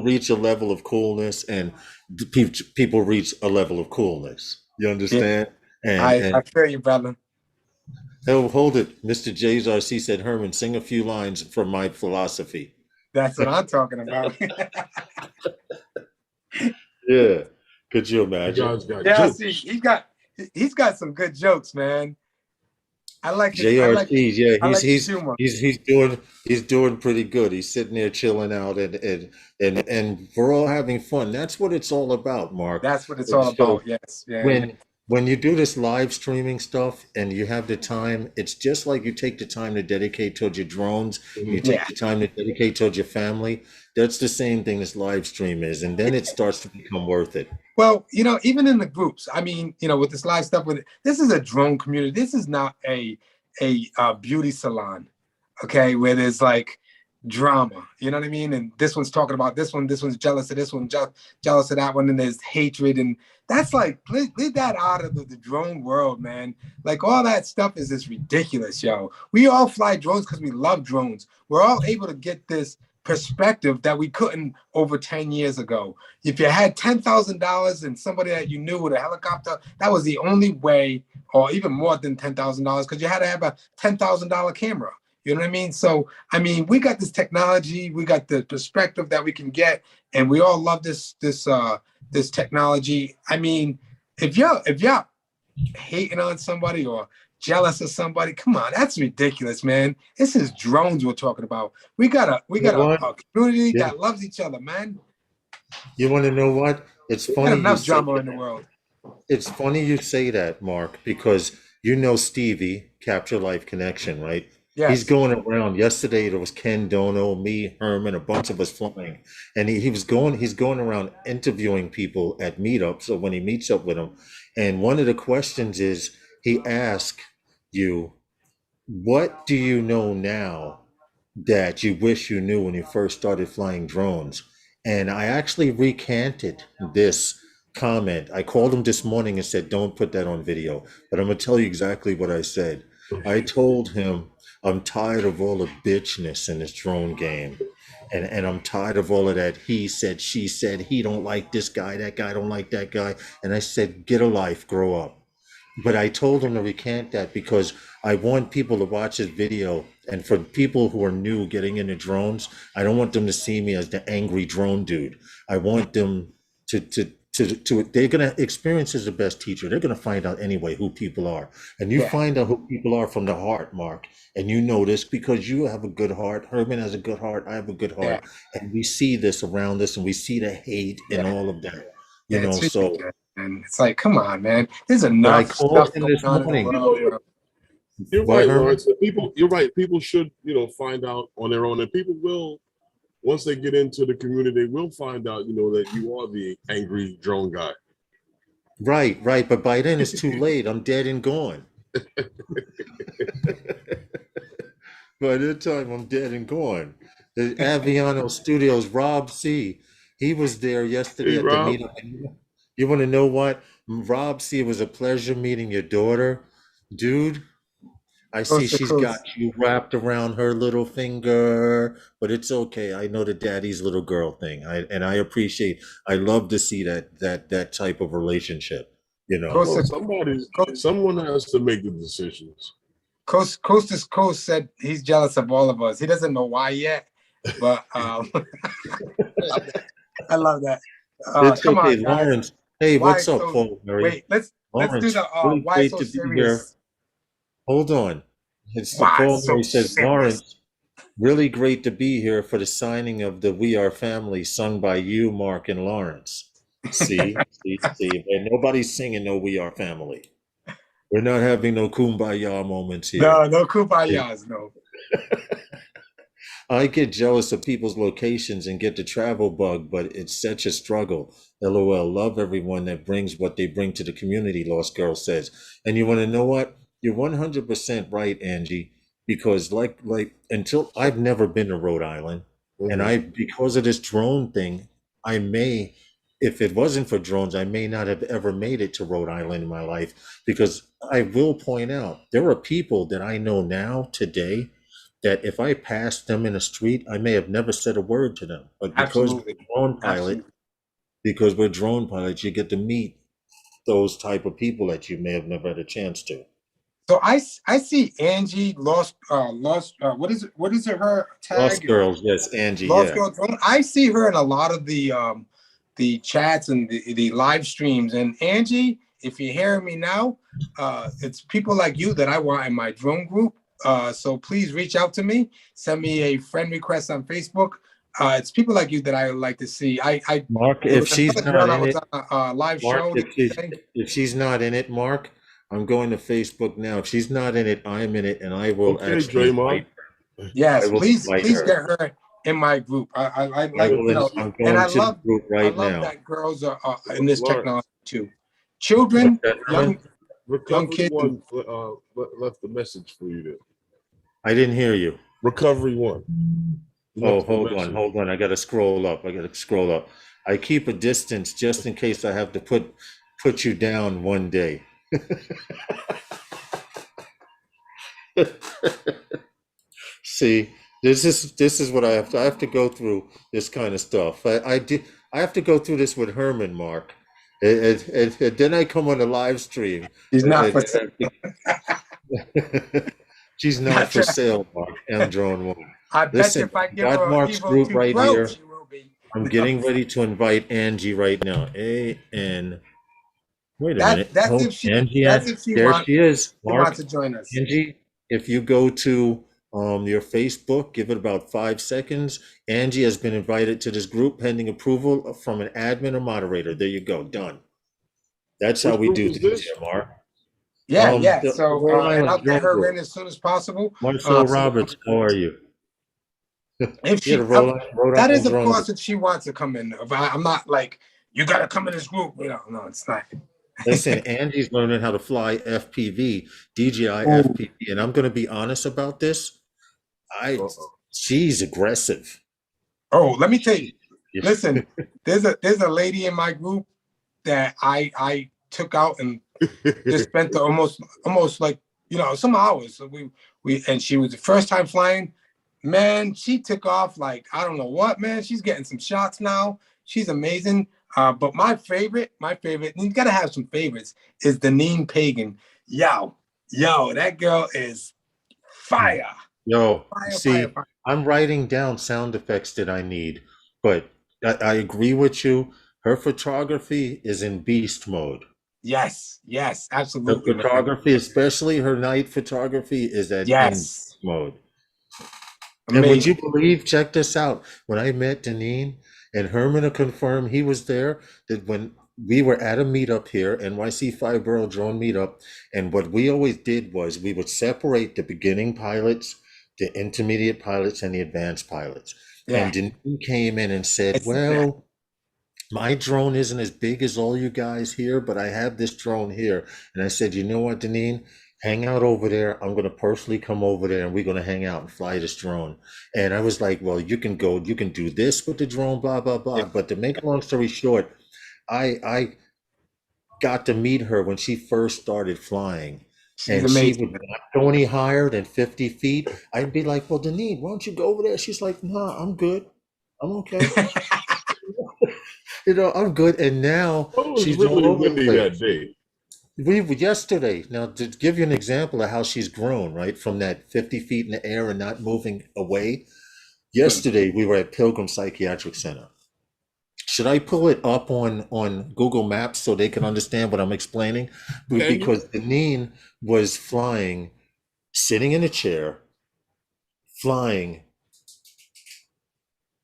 Speaker 2: reach a level of coolness, and people reach a level of coolness. You understand?
Speaker 1: Yeah. I feel you, brother.
Speaker 2: Oh, hold it. Mr. JRC said, Herman, sing a few lines from my philosophy.
Speaker 1: That's what I'm talking about.
Speaker 2: Yeah. Could you imagine?
Speaker 1: Yeah, see, he's got some good jokes, man. I like
Speaker 2: JRC. He's doing pretty good. He's sitting there chilling out, and we're all having fun. That's what it's all about, Mark.
Speaker 1: That's what it's all about. Yes. Yeah.
Speaker 2: when you do this live streaming stuff and you have the time, it's just like you take the time to dedicate towards your drones, you take
Speaker 1: Yeah.
Speaker 2: the time to dedicate towards your family. That's the same thing this live stream is, and then it starts to become worth it.
Speaker 1: Well, even in the groups, I mean, with this live stuff, this is a drone community. This is not a beauty salon, okay, where there's like drama. You know what I mean? And this one's talking about this one. This one's jealous of this one, jealous of that one, and there's hatred, and that's like leave that out of the drone world, man. Like all that stuff is just ridiculous, yo. We all fly drones because we love drones. We're all able to get this perspective that we couldn't over 10 years ago. If you had $10,000 and somebody that you knew with a helicopter, that was the only way, or even more than $10,000, because you had to have a $10,000 camera. You know what I mean? So, I mean, we got this technology, we got the perspective that we can get, and we all love this technology. I mean, if you're hating on somebody or jealous of somebody, come on, that's ridiculous, man. This is drones we're talking about. We got a community that loves each other, man.
Speaker 2: You want to know what? It's funny.
Speaker 1: Enough drama in the world.
Speaker 2: It's funny you say that, Mark, because Stevie, Capture Life Connection, right? Yes. He's going around. Yesterday there was Ken Dono, me, Herman, a bunch of us flying, and he's going around interviewing people at meetups. So when he meets up with them, and one of the questions is, he asked you, what do you know now that you wish you knew when you first started flying drones? And I actually recanted this comment. I called him this morning and said, don't put that on video, but I'm going to tell you exactly what I said. I told him, I'm tired of all the bitchness in this drone game. And I'm tired of all of that. He said, she said, he don't like this guy, that guy don't like that guy. And I said, get a life, grow up. But I told him to recant that because I want people to watch this video. And for people who are new getting into drones, I don't want them to see me as the angry drone dude. I want them to they're going to experience as the best teacher. They're going to find out anyway who people are. And you find out who people are from the heart, Mark. And you know this because you have a good heart. Herman has a good heart. I have a good heart. And we see this around us, and we see the hate and all of that. You know, so.
Speaker 1: And it's like, come on, man. There's enough stuff going on in the world.
Speaker 4: You're right, Lawrence. You're right. People should, find out on their own. And people will, once they get into the community, they will find out, that you are the angry drone guy.
Speaker 2: Right. But by then it's too late. I'm dead and gone. By that time, I'm dead and gone. The Aviano Studios, Rob C. He was there yesterday at the meeting. You want to know what? Rob C., it was a pleasure meeting your daughter. Dude, I see she's got you wrapped around her little finger, but it's okay. I know the daddy's little girl thing. I love to see that type of relationship.
Speaker 4: Well, someone has to make the decisions.
Speaker 1: Coast said he's jealous of all of us. He doesn't know why yet, but I love that.
Speaker 2: It's come okay, on, Lawrence. Hey, what's up, Paul?
Speaker 1: Wait, let's do the
Speaker 2: really
Speaker 1: why so serious.
Speaker 2: Hold on. It's Paul Murray says, Lawrence, really great to be here for the signing of the We Are Family sung by you, Mark, and Lawrence. See. And nobody's singing no We Are Family. We're not having no kumbaya moments here.
Speaker 1: No kumbayas, no.
Speaker 2: I get jealous of people's locations and get the travel bug, but it's such a struggle. LOL. Love everyone that brings what they bring to the community, Lost Girl says. And you want to know what? You're 100% right, Angie, because like until I've never been to Rhode Island, and because of this drone thing, I may, if it wasn't for drones, I may not have ever made it to Rhode Island in my life, because I will point out there are people that I know now today that if I passed them in the street, I may have never said a word to them. But because we're drone pilots, you get to meet those type of people that you may have never had a chance to.
Speaker 1: So I see Angie lost what is it her tag?
Speaker 2: Lost Girls, yes, Angie.
Speaker 1: Lost Girls. I see her in a lot of the chats and the live streams. And Angie, if you're hearing me now, it's people like you that I want in my drone group. So please reach out to me. Send me a friend request on Facebook. It's people like you that I would like to see.
Speaker 2: Mark,
Speaker 1: There
Speaker 2: if
Speaker 1: was
Speaker 2: she's
Speaker 1: another
Speaker 2: not
Speaker 1: girl I
Speaker 2: in
Speaker 1: was
Speaker 2: it,
Speaker 1: on a live
Speaker 2: Mark,
Speaker 1: show the other day.
Speaker 2: if she's not in it, Mark, I'm going to Facebook now. If she's not in it, I'm in it, and I will
Speaker 4: Okay,
Speaker 2: actually
Speaker 4: Draymond.
Speaker 2: invite her. I
Speaker 1: Yes,
Speaker 2: will
Speaker 1: please
Speaker 2: invite
Speaker 1: get
Speaker 2: her.
Speaker 1: her in my group. I
Speaker 2: I
Speaker 1: like,
Speaker 2: will.
Speaker 1: you know,
Speaker 2: I'm
Speaker 1: and
Speaker 2: going to the group
Speaker 1: I
Speaker 2: right
Speaker 1: love
Speaker 2: now.
Speaker 1: that girls are in this
Speaker 4: Lawrence,
Speaker 1: technology too.
Speaker 2: What's
Speaker 1: Children,
Speaker 2: that, Herman?
Speaker 1: young
Speaker 4: Recovery
Speaker 1: kids.
Speaker 4: One left a message for you there.
Speaker 2: I didn't hear you.
Speaker 4: Recovery One.
Speaker 2: Oh,
Speaker 4: Left a message.
Speaker 2: hold on. I got to scroll up. I keep a distance just in case I have to put you down one day. See, this is what I have to. I have to go through this kind of stuff. I have to go through this with Herman, Mark. And then I come on a live stream.
Speaker 1: He's not for
Speaker 2: She's not for sale, Mark. M Drone One.
Speaker 1: I bet
Speaker 2: Listen,
Speaker 1: you if I give
Speaker 2: got
Speaker 1: her an
Speaker 2: Mark's
Speaker 1: evil
Speaker 2: group
Speaker 1: 2
Speaker 2: right
Speaker 1: Pro,
Speaker 2: here.
Speaker 1: she will be.
Speaker 2: I'm getting ready to invite Angie right now. A-N. Wait a minute.
Speaker 1: That's
Speaker 2: Hold
Speaker 1: if she
Speaker 2: Angie. There
Speaker 1: wants
Speaker 2: she is.
Speaker 1: she
Speaker 2: Mark.
Speaker 1: wants to join us.
Speaker 2: Angie, if you go to your Facebook, give it about 5 seconds. Angie has been invited to this group pending approval from an admin or moderator. There you go. Done. That's how we do things here, Mark.
Speaker 1: Yeah.
Speaker 2: The
Speaker 1: So
Speaker 2: Rhode
Speaker 1: and
Speaker 2: Island
Speaker 1: I'll get
Speaker 2: Drone
Speaker 1: her
Speaker 2: Group.
Speaker 1: in as soon as possible.
Speaker 2: Marcel Roberts, how are you?
Speaker 1: If she,
Speaker 2: Yeah, Rhode
Speaker 1: that is
Speaker 2: Island
Speaker 1: of
Speaker 2: Drone
Speaker 1: course
Speaker 2: Group.
Speaker 1: if she wants to come in. I'm not like you got to come in this group. You know, no, it's not.
Speaker 2: Listen, Angie's learning how to fly FPV, DJI
Speaker 1: Ooh.
Speaker 2: FPV, and I'm going to be honest about this. She's aggressive.
Speaker 1: Oh, let me tell you. Listen, there's a lady in my group that I took out and just spent the almost like, you know, some hours. So we and she was the first time flying. Man, she took off like I don't know what, man. She's getting some shots now. She's amazing. But my favorite, and you gotta have some favorites, is Deneen Pagan. Yo, that girl is fire.
Speaker 2: Yo,
Speaker 1: Fire.
Speaker 2: I'm writing down sound effects that I need, but I agree with you. Her photography is in beast mode.
Speaker 1: Yes, absolutely.
Speaker 2: The photography, especially her night photography, is at in beast mode.
Speaker 1: Amazing.
Speaker 2: And would you believe, check this out, when I met Deneen, and Herman will confirm he was there, that when we were at a meetup here, NYC 5 Borough Drone Meetup, and what we always did was we would separate the beginning pilots, the intermediate pilots, and the advanced pilots. Yeah. And Deneen came in and said, well, my drone isn't as big as all you guys here, but I have this drone here. And I said, you know what, Deneen? Hang out over there. I'm going to personally come over there and we're going to hang out and fly this drone. And I was like, well, you can do this with the drone, blah, blah, blah. Yeah. But to make a long story short, I got to meet her when she first started flying. She's amazing. She would not go any higher than 50 feet. I'd be like, well, Deneen, why don't you go over there? She's like, nah, I'm good. I'm okay. You know, I'm good. And now she's really windy that day. Yesterday, now to give you an example of how she's grown, right, from that 50 feet in the air and not moving away. Yesterday, we were at Pilgrim Psychiatric Center. Should I pull it up on Google Maps so they can understand what I'm explaining? Because Deneen was flying, sitting in a chair, flying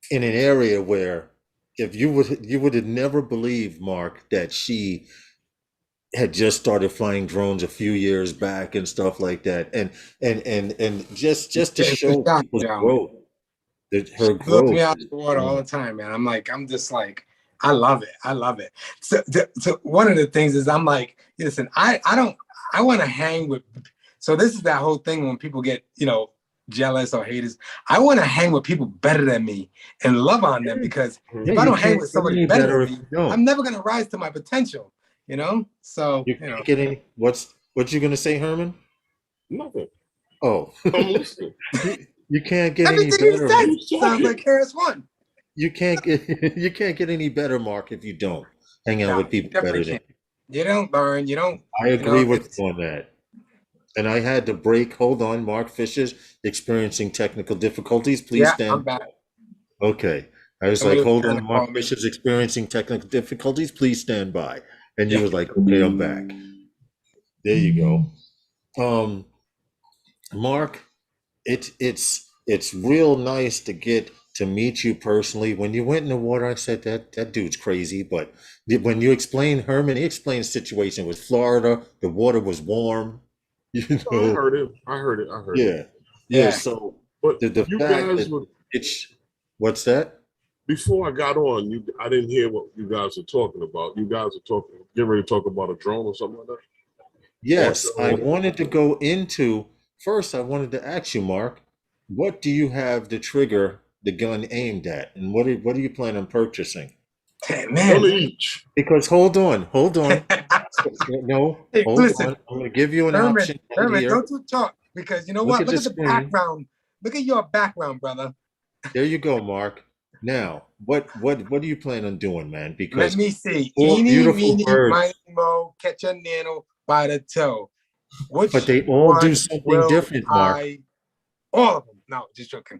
Speaker 2: in an area where if you would have never believed, Mark, that she had just started flying drones a few years back and stuff like that, and just to show people's growth, her growth.
Speaker 1: Blows me out of the water all the time, man. I'm just like, I love it. So one of the things is I'm like, listen, I want to hang with. So this is that whole thing when people get, you know, jealous or haters. I want to hang with people better than me and love on them, because if I don't hang with somebody better than me, I'm never gonna rise to my potential. You know, so
Speaker 2: you can't get any. What you gonna say, Herman?
Speaker 4: Nothing.
Speaker 2: Oh,
Speaker 4: I'm listening.
Speaker 2: You can't get any better.
Speaker 1: Sounds like Harris won.
Speaker 2: You can't get any better, Mark, if you don't hang out with people better than you.
Speaker 1: You don't learn. You don't.
Speaker 2: I agree with you on that. And I had to break. Hold on, Mark Fisher's experiencing technical difficulties. Please stand.
Speaker 1: I'm back.
Speaker 2: Okay, I was like, hold on, Mark Fisher's experiencing technical difficulties. Please stand by. And you was like, okay, I'm back. There you go. Mark, it's real nice to get to meet you personally. When you went in the water, I said that dude's crazy. But when you explained Herman, he explained the situation with Florida. The water was warm. You
Speaker 4: I
Speaker 2: know,
Speaker 4: heard it. I heard it.
Speaker 2: yeah, yeah.
Speaker 1: Yeah.
Speaker 2: So
Speaker 4: But
Speaker 2: the
Speaker 4: you
Speaker 2: fact
Speaker 4: guys
Speaker 2: that
Speaker 4: would,
Speaker 2: it's what's that?
Speaker 4: before I got on, I didn't hear what you guys were talking about. You guys are getting ready to talk about a drone or something like that?
Speaker 2: Yes, I
Speaker 4: Autel.
Speaker 2: wanted to go into first. I wanted to ask you, Mark, what do you have the trigger, the gun aimed at, and what do you plan on purchasing?
Speaker 4: One
Speaker 1: Man.
Speaker 4: each.
Speaker 2: Because hold on. No,
Speaker 1: Hey,
Speaker 2: hold
Speaker 1: listen,
Speaker 2: on. I'm going to give you an
Speaker 1: Herman,
Speaker 2: option right
Speaker 1: Herman,
Speaker 2: here.
Speaker 1: don't you talk because you know
Speaker 2: Look
Speaker 1: what?
Speaker 2: at
Speaker 1: Look
Speaker 2: the
Speaker 1: at the
Speaker 2: screen.
Speaker 1: background. Look at your background, brother.
Speaker 2: There you go, Mark. Now, what do you plan on doing, man?
Speaker 1: Let
Speaker 2: Because
Speaker 1: me see.
Speaker 2: four
Speaker 1: Eeny,
Speaker 2: beautiful
Speaker 1: meeny,
Speaker 2: birds,
Speaker 1: miny, mo, catch a nano by the toe.
Speaker 2: but
Speaker 1: Which
Speaker 2: they all do
Speaker 1: one
Speaker 2: something
Speaker 1: will
Speaker 2: different, Mark.
Speaker 1: I? All of them. No, just joking.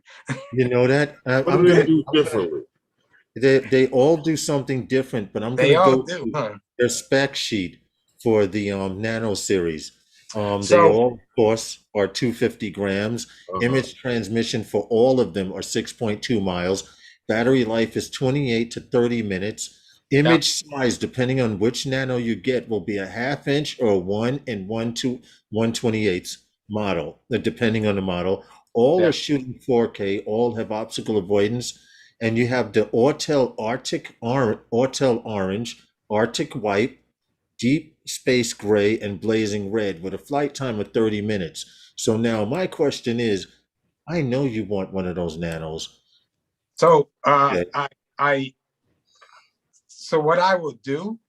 Speaker 2: You know that?
Speaker 4: What do they do differently?
Speaker 2: They all do something different, but I'm
Speaker 1: They
Speaker 2: gonna
Speaker 1: all
Speaker 2: go
Speaker 1: do,
Speaker 2: to
Speaker 1: huh?
Speaker 2: their spec sheet for the Nano series. They
Speaker 1: So,
Speaker 2: all, of course, are 250 grams.
Speaker 4: Uh-huh.
Speaker 2: Image transmission for all of them are 6.2 miles. Battery life is 28 to 30 minutes.
Speaker 1: yeah,
Speaker 2: Image size, depending on which Nano you get, will be a half inch or 1/128 model, depending on the model. All
Speaker 1: yeah.
Speaker 2: are shooting 4K. All have obstacle avoidance, and you have the Autel Orange, Arctic White, Deep Space Gray, and Blazing Red with a flight time of 30 minutes. So now my question is, I know you want one of those Nanos.
Speaker 1: So,
Speaker 2: Okay.
Speaker 1: I, so what I will do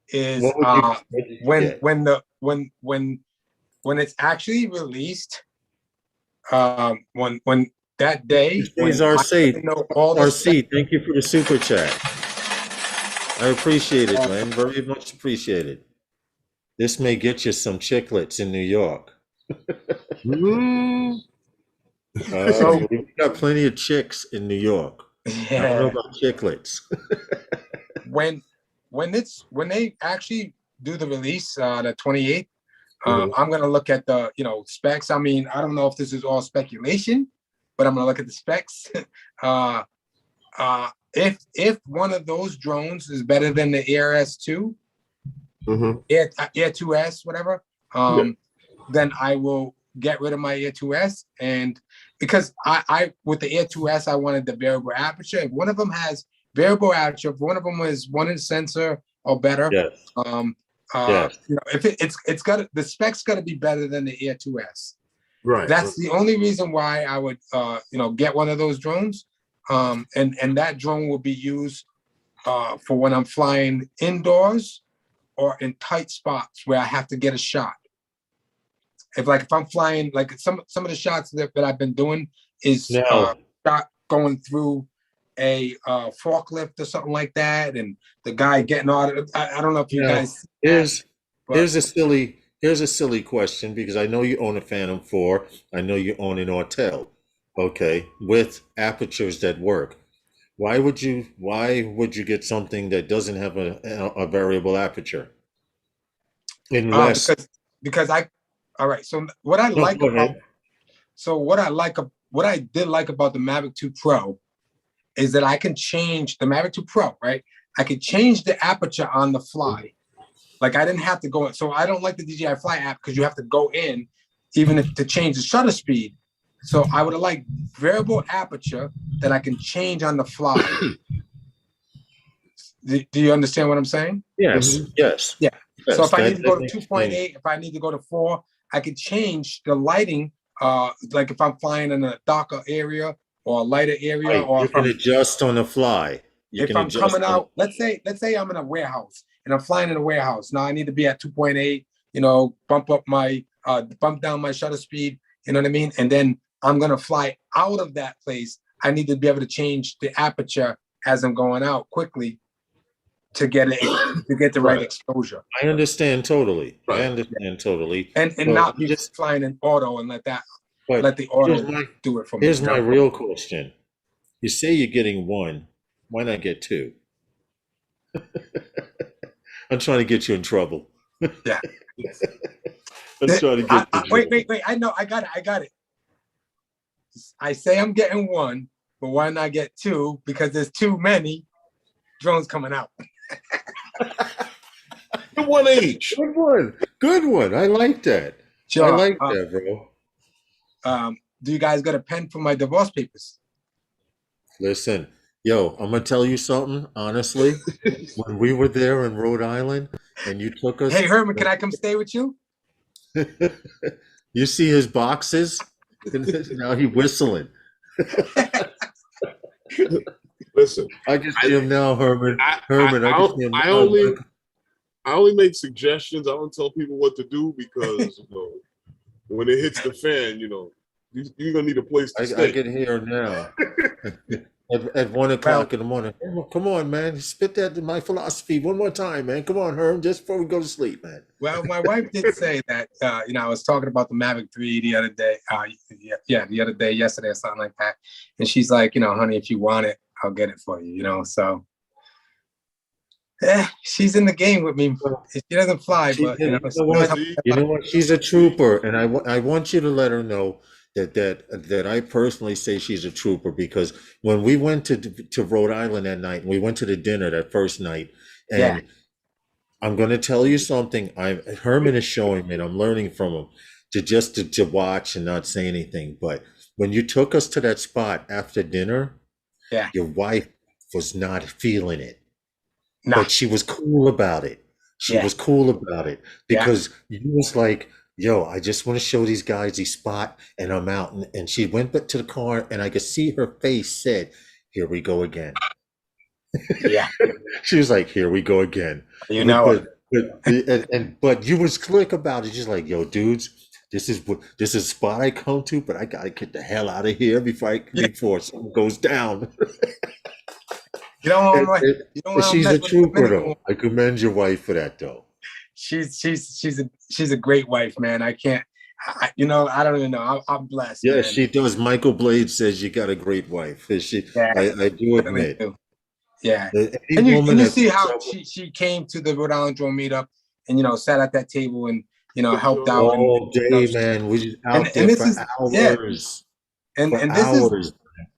Speaker 1: is,
Speaker 2: What did you
Speaker 1: when,
Speaker 2: get?
Speaker 1: when it's actually released, when that day,
Speaker 2: This is
Speaker 1: when I
Speaker 2: RC.
Speaker 1: know all the specs,
Speaker 2: RC, thank you for the super chat. I appreciate it, man. Very much appreciated. This may get you some chiclets in New York.
Speaker 4: Mm.
Speaker 1: so,
Speaker 2: We got plenty of chicks in New York. I don't know
Speaker 1: yeah,
Speaker 2: about chiclets.
Speaker 1: when, when they actually do the release, the 28th,
Speaker 4: Mhm.
Speaker 1: I'm gonna look at the specs. I mean, I don't know if this is all speculation, but I'm gonna look at the specs. uh, if one of those drones is better than the Air S2,
Speaker 4: Mhm.
Speaker 1: Air 2S, whatever, then I will get rid of my Air 2S. And because I with the Air 2S, I wanted the variable aperture. If one of them has variable aperture, if one of them is 1-inch sensor or better,
Speaker 2: Yes. Yes.
Speaker 1: if it's got the specs got to be better than the Air 2S.
Speaker 4: Right.
Speaker 1: That's the only reason why I would get one of those drones. And that drone will be used for when I'm flying indoors or in tight spots where I have to get a shot. If I'm flying, like some of the shots that I've been doing is
Speaker 2: Now,
Speaker 1: shot going through a forklift or something like that, and the guy getting out of I don't know if you
Speaker 2: now
Speaker 1: guys see that,
Speaker 2: here's
Speaker 1: but
Speaker 2: here's a silly question because I know you own a Phantom 4. I know you own an Autel, okay, with apertures that work. Why would you get something that doesn't have a variable aperture? Unless
Speaker 1: because I all right. So what I
Speaker 2: no,
Speaker 1: like
Speaker 2: go
Speaker 1: about
Speaker 2: ahead.
Speaker 1: what I did like about the Mavic 2 Pro is that I can change the Mavic 2 Pro, right? I can change the aperture on the fly. Like I didn't have to go in. So I don't like the DJI Fly app because you have to go in, even if to change the shutter speed. So I would have liked variable aperture that I can change on the fly. Do you understand what I'm saying?
Speaker 2: Yes,
Speaker 4: Mhm.
Speaker 2: yes,
Speaker 1: Yeah. So
Speaker 2: yes.
Speaker 1: if I need to go
Speaker 2: That
Speaker 1: to
Speaker 2: makes sense.
Speaker 1: 2.8, if I need to go to 4, I could change the lighting. Like if I'm flying in a darker area or a lighter area,
Speaker 2: Right.
Speaker 1: or
Speaker 2: You can adjust on the fly. You
Speaker 1: if
Speaker 2: can
Speaker 1: I'm
Speaker 2: adjust
Speaker 1: coming
Speaker 2: on the
Speaker 1: out, let's say I'm in a warehouse and I'm flying in a warehouse. Now I need to be at 2.8, bump down my shutter speed, you know what I mean? And then I'm gonna fly out of that place. I need to be able to change the aperture as I'm going out quickly to get the right
Speaker 4: Right.
Speaker 1: exposure.
Speaker 2: I understand totally. I
Speaker 4: Right.
Speaker 2: understand totally.
Speaker 1: And
Speaker 2: But
Speaker 1: not be flying in auto and let
Speaker 2: but
Speaker 1: the
Speaker 2: here's
Speaker 1: auto
Speaker 2: my
Speaker 1: do it for me,
Speaker 2: here's
Speaker 1: you
Speaker 2: my
Speaker 1: know?
Speaker 2: real question. You say you're getting one. Why not get two? I'm trying to get you in trouble.
Speaker 1: Yeah.
Speaker 2: I'm trying to get you in
Speaker 1: Wait,
Speaker 2: trouble.
Speaker 1: I know, I got it. I say I'm getting one but why not get 2? Because there's too many drones coming out.
Speaker 4: Good one each.
Speaker 2: Good one. Good one. I like that.
Speaker 1: Sure.
Speaker 2: I like that, bro.
Speaker 1: Do you guys got a pen for my divorce papers?
Speaker 2: Listen, yo, I'm gonna tell you something. Honestly, when we were there in Rhode Island, and you took us.
Speaker 1: Hey Herman, can I come stay with you?
Speaker 2: You see his boxes? Now he whistling.
Speaker 4: Listen,
Speaker 2: I can see him now, Herman.
Speaker 4: I
Speaker 2: can see him now.
Speaker 4: I only make suggestions. I don't tell people what to do because when it hits the fan, you're gonna need a place to stay.
Speaker 2: I can hear now. At 1 o'clock in the morning. Come on, man. Spit that in my philosophy one more time, man. Come on, Herm, just before we go to sleep, man.
Speaker 1: Well, my wife did say that, I was talking about the Mavic 3 the other day. The other day, yesterday or something like that. And she's like, honey, if you want it, I'll get it for you, so. She's in the game with me. She doesn't fly, but
Speaker 2: you know what? She's a trooper, and I want you to let her know that I personally say she's a trooper, because when we went to Rhode Island that night, and we went to the dinner that first night, and I'm going to tell you something. Herman is showing me, and I'm learning from him to watch and not say anything. But when you took us to that spot after dinner, your wife was not feeling it. No. But she was cool about it. She was cool about it because you was like, yo, I just want to show these guys the spot and I'm out. And she went back to the car and I could see her face said, here we go again. Yeah. She was like, here we go again. But you was slick about it. Just like, yo, dudes, this is a spot I come to, but I got to get the hell out of here before something goes down. She's a trooper, though. I commend your wife for that, though.
Speaker 1: She's a great wife, man. I don't even know. I'm blessed.
Speaker 2: Yeah,
Speaker 1: man.
Speaker 2: She does. Michael Blade says you got a great wife. I do admit.
Speaker 1: Yeah, and you see how she came to the Rhode Island Drone meetup and sat at that table and helped out
Speaker 2: all day, man. We just out there for hours.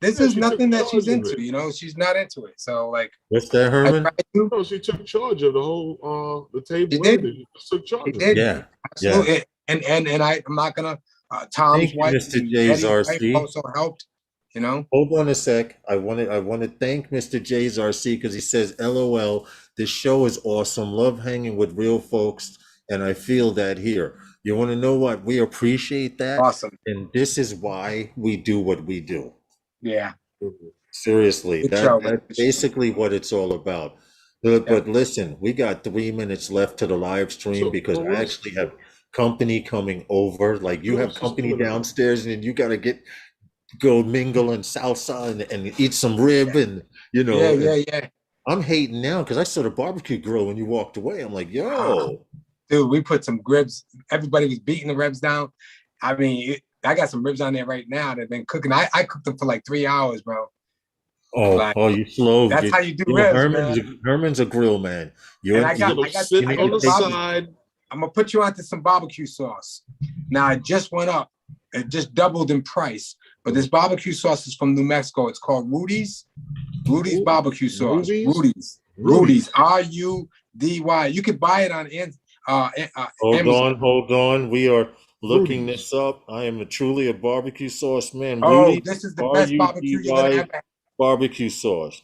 Speaker 1: This is nothing that she's into, she's not into it. So
Speaker 2: what's that, Herman?
Speaker 4: No, she took charge of the whole the table.
Speaker 1: She did.
Speaker 4: She took charge of
Speaker 1: it.
Speaker 2: Yeah.
Speaker 1: Absolutely. Yeah. And I'm not gonna Tom's wife,
Speaker 2: Mr. J's RC
Speaker 1: also helped,
Speaker 2: Hold on a sec. I want to thank Mr. J's RC because he says, LOL, this show is awesome. Love hanging with real folks, and I feel that here. You want to know what? We appreciate that.
Speaker 1: Awesome.
Speaker 2: And this is why we do what we do.
Speaker 1: Yeah.
Speaker 2: Seriously, that's basically what it's all about. But listen, we got 3 minutes left to the live stream because I actually have company coming over. Like you have company downstairs, and you got to go mingle and salsa and eat some rib and
Speaker 1: Yeah.
Speaker 2: I'm hating now because I saw the barbecue grill when you walked away. I'm like, yo,
Speaker 1: dude, we put some ribs. Everybody was beating the ribs down. I mean, I got some ribs on there right now that have been cooking. I cooked them for like 3 hours, bro.
Speaker 2: You slow.
Speaker 1: That's how you do ribs,
Speaker 2: Herman's a grill man.
Speaker 4: I got on the side.
Speaker 1: I'm gonna put you onto some barbecue sauce. Now it just went up. It just doubled in price. But this barbecue sauce is from New Mexico. It's called Rudy's. Rudy's barbecue sauce. Rudy's. RUDY. You could buy it on Amazon.
Speaker 2: Hold on. We are looking this up. I am truly a barbecue sauce man.
Speaker 1: Rudy's, this is the best barbecue you're gonna ever have.
Speaker 2: Barbecue sauce.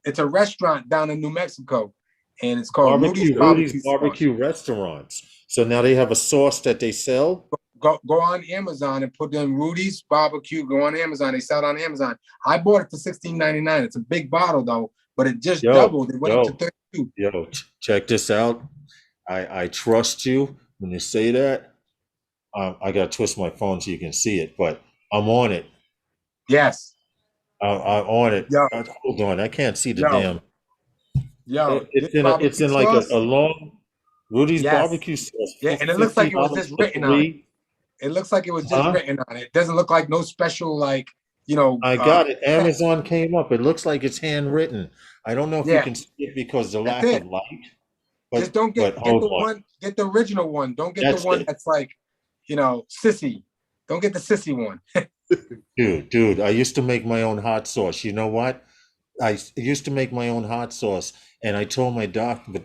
Speaker 1: It's a restaurant down in New Mexico, and it's called Rudy's
Speaker 2: Barbecue Restaurants. So now they have a sauce that they sell.
Speaker 1: Go on Amazon and put in Rudy's barbecue. Go on Amazon. They sell it on Amazon. I bought it for $16.99. It's a big bottle though, but it just doubled. It went up to $32.
Speaker 2: Yo, check this out. I trust you when you say that. I gotta twist my phone so you can see it, but I'm on it.
Speaker 1: Yes.
Speaker 2: I'm on it.
Speaker 1: Yo.
Speaker 2: Hold on, I can't see the damn.
Speaker 1: Yo,
Speaker 2: it's in like a long Rudy's barbecue sauce.
Speaker 1: Yeah, and it looks like it was just written on it. It looks like it was just written on it. It doesn't look like no special I
Speaker 2: got it. Amazon came up. It looks like it's handwritten. I don't know if you can see it because the lack of light. But,
Speaker 1: just don't get the one. Get the original one. Don't get the one that's like, sissy. Don't get the sissy one.
Speaker 2: Dude, I used to make my own hot sauce. You know what? Used to make my own hot sauce, and I told the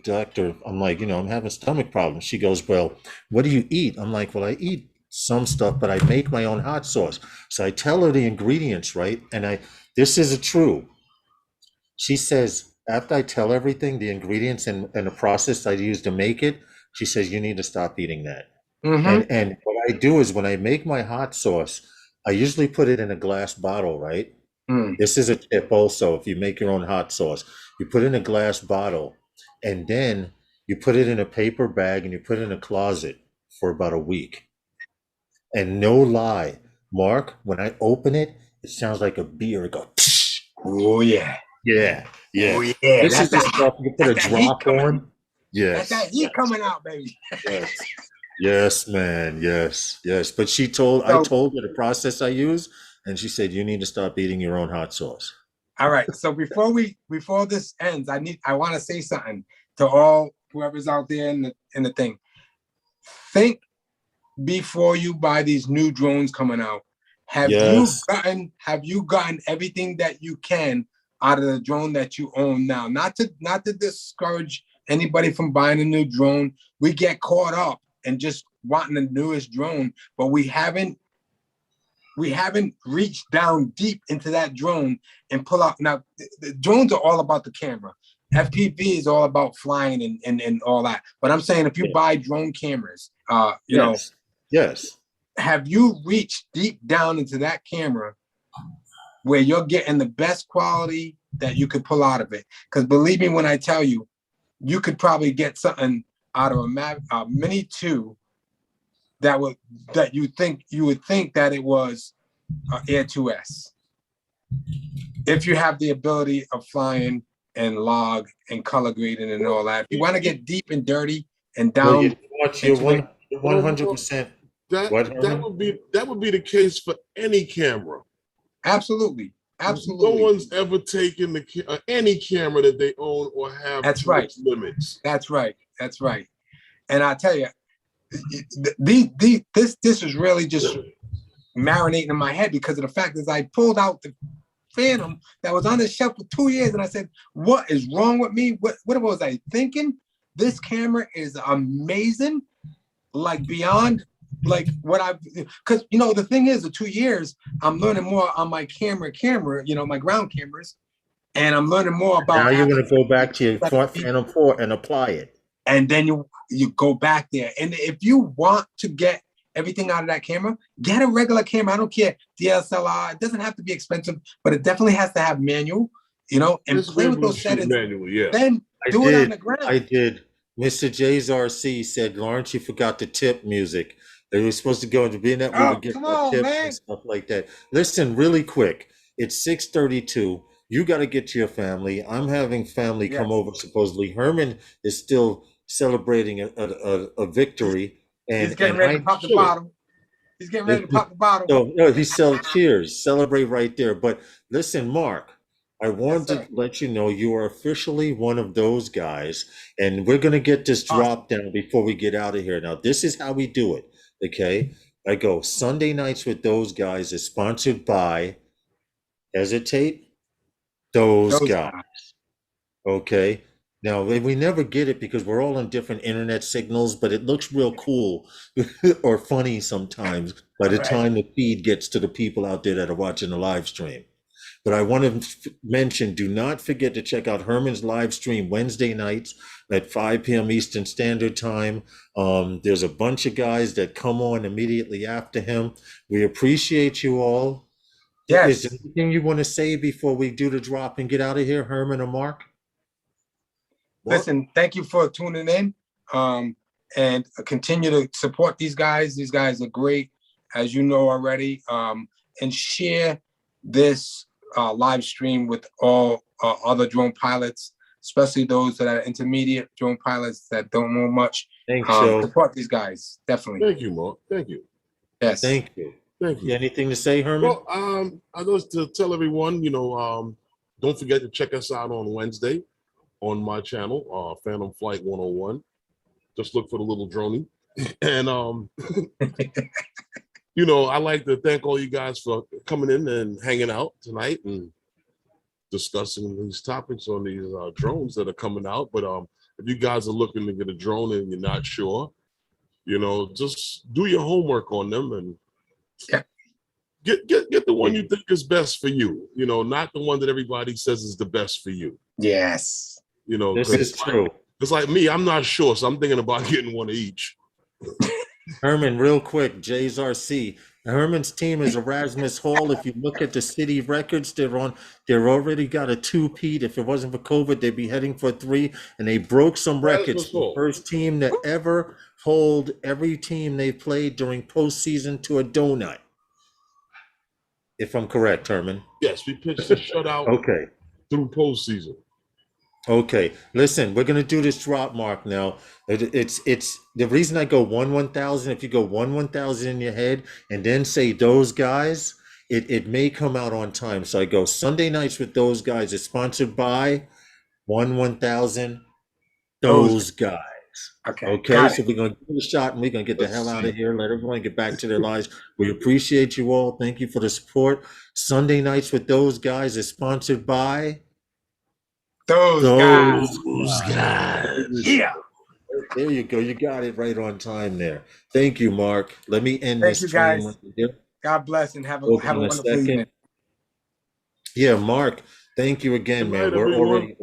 Speaker 2: doctor, I'm like, I'm having stomach problems. She goes, well, what do you eat? I'm like, well, I eat some stuff, but I make my own hot sauce. So I tell her the ingredients, right? And this is true. She says, after I tell everything, the ingredients and the process I use to make it, she says, you need to stop eating that. And what I do is when I make my hot sauce, I usually put it in a glass bottle, right? This is a tip also. If you make your own hot sauce, you put it in a glass bottle and then you put it in a paper bag and you put it in a closet for about a week. And no lie, Mark, when I open it, it sounds like a beer. It goes, psh.
Speaker 1: Oh yeah.
Speaker 2: Yeah.
Speaker 1: Oh yeah.
Speaker 2: This is the stuff you put a drop on. Yes.
Speaker 1: That's that heat coming out, baby.
Speaker 2: Yes. Yes, man. Yes. But I told her the process I use, and she said, you need to stop eating your own hot sauce.
Speaker 1: All right. So before this ends, I want to say something to all whoever's out there in the thing. Think before you buy these new drones coming out. Have you gotten everything that you can out of the drone that you own now? Not to discourage anybody from buying a new drone. We get caught up and just wanting the newest drone, but we haven't reached down deep into that drone and pull out. Now, the drones are all about the camera. FPV is all about flying and all that. But I'm saying if you buy drone cameras,
Speaker 2: Yes.
Speaker 1: Have you reached deep down into that camera where you're getting the best quality that you could pull out of it? Because believe me when I tell you, you could probably get something out of a Mini 2 that you would think that it was Air 2S. If you have the ability of flying and log and color grading and all that. If you want to get deep and dirty and down,
Speaker 2: you're 100%.
Speaker 4: That would be the case for any camera.
Speaker 1: Absolutely.
Speaker 4: No one's ever taken any camera that they own or have.
Speaker 1: That's right.
Speaker 4: Limits.
Speaker 1: That's right. And I tell you, this is really just marinating in my head because of the fact that I pulled out the Phantom that was on the shelf for 2 years, and I said, "What is wrong with me? What was I thinking? This camera is amazing, like beyond." Like what because the thing is, the 2 years I'm learning more on my camera, my ground cameras, and I'm learning more about.
Speaker 2: Now you're going to go back to your Phantom 4 and apply it,
Speaker 1: and then you go back there. And if you want to get everything out of that camera, get a regular camera. I don't care, DSLR. It doesn't have to be expensive, but it definitely has to have manual. And play with those settings.
Speaker 4: Manual, yeah.
Speaker 1: Then do it on the ground.
Speaker 2: I did. Mr. J's RC said, Lawrence, you forgot the tip music. They were supposed to go into being that we would get tips and stuff like that. Listen, really quick. It's 6:32. You got to get to your family. I'm having family come over. Supposedly, Herman is still celebrating a victory, and
Speaker 1: he's getting ready to pop the bottle. He's getting ready to pop the bottle.
Speaker 2: No, he cheers, celebrate right there. But listen, Mark, I wanted to let you know you are officially one of those guys, and we're gonna get this drop down before we get out of here. Now, this is how we do it. Okay, I go Sunday nights with those guys is sponsored by Hesitate those guys. Okay, now we never get it because we're all on different internet signals, but it looks real cool or funny sometimes by the time the feed gets to the people out there that are watching the live stream. But I want to mention, do not forget to check out Herman's live stream Wednesday nights at 5 p.m. Eastern Standard Time. There's a bunch of guys that come on immediately after him. We appreciate you all.
Speaker 1: Yes.
Speaker 2: Is there anything you want to say before we do the drop and get out of here, Herman or Mark?
Speaker 1: Listen, thank you for tuning in, and continue to support these guys. These guys are great, as you know already, and share this live stream with all other drone pilots, especially those that are intermediate drone pilots that don't know much.
Speaker 2: Thanks, Joe.
Speaker 1: Support these guys, definitely.
Speaker 4: Thank you, Mark. Thank you.
Speaker 1: Yes.
Speaker 2: Thank you.
Speaker 4: Thank you.
Speaker 2: Anything to say, Herman?
Speaker 4: Well, I just to tell everyone, don't forget to check us out on Wednesday on my channel, Phantom Flight 101. Just look for the little droney, and you know, I like to thank all you guys for coming in and hanging out tonight and discussing these topics on these drones that are coming out. But if you guys are looking to get a drone and you're not sure, you know, just do your homework on them and get the one you think is best for you. You know, not the one that everybody says is the best for you.
Speaker 1: Yes.
Speaker 4: You know,
Speaker 2: This is true.
Speaker 4: It's like me, I'm not sure, so I'm thinking about getting one of each.
Speaker 2: Herman, real quick, Jay's RC. Herman's team is Erasmus Hall. If you look at the city records, they're already got a 2-peat. If it wasn't for COVID, they'd be heading for 3, and they broke some records. The first team to ever hold every team they played during postseason to a donut. If I'm correct, Herman.
Speaker 4: Yes, we pitched a shutout through postseason.
Speaker 2: Okay, listen, we're gonna do this drop mark now. It's the reason I go 1,000. If you go 1,000 in your head and then say those guys, it may come out on time. So I go Sunday nights with those guys. It's sponsored by 1,000. Those guys. Okay. So we're gonna give it a shot and we're gonna get the hell out of here. Let everyone get back to their lives. We appreciate you all. Thank you for the support. Sunday nights with those guys is sponsored by. Those guys. Yeah. There you go. You got it right on time there. Thank you, Mark. Let me end this.
Speaker 1: Thank you, guys. God bless and have a wonderful evening.
Speaker 2: Yeah, Mark. Thank you again, man. We're already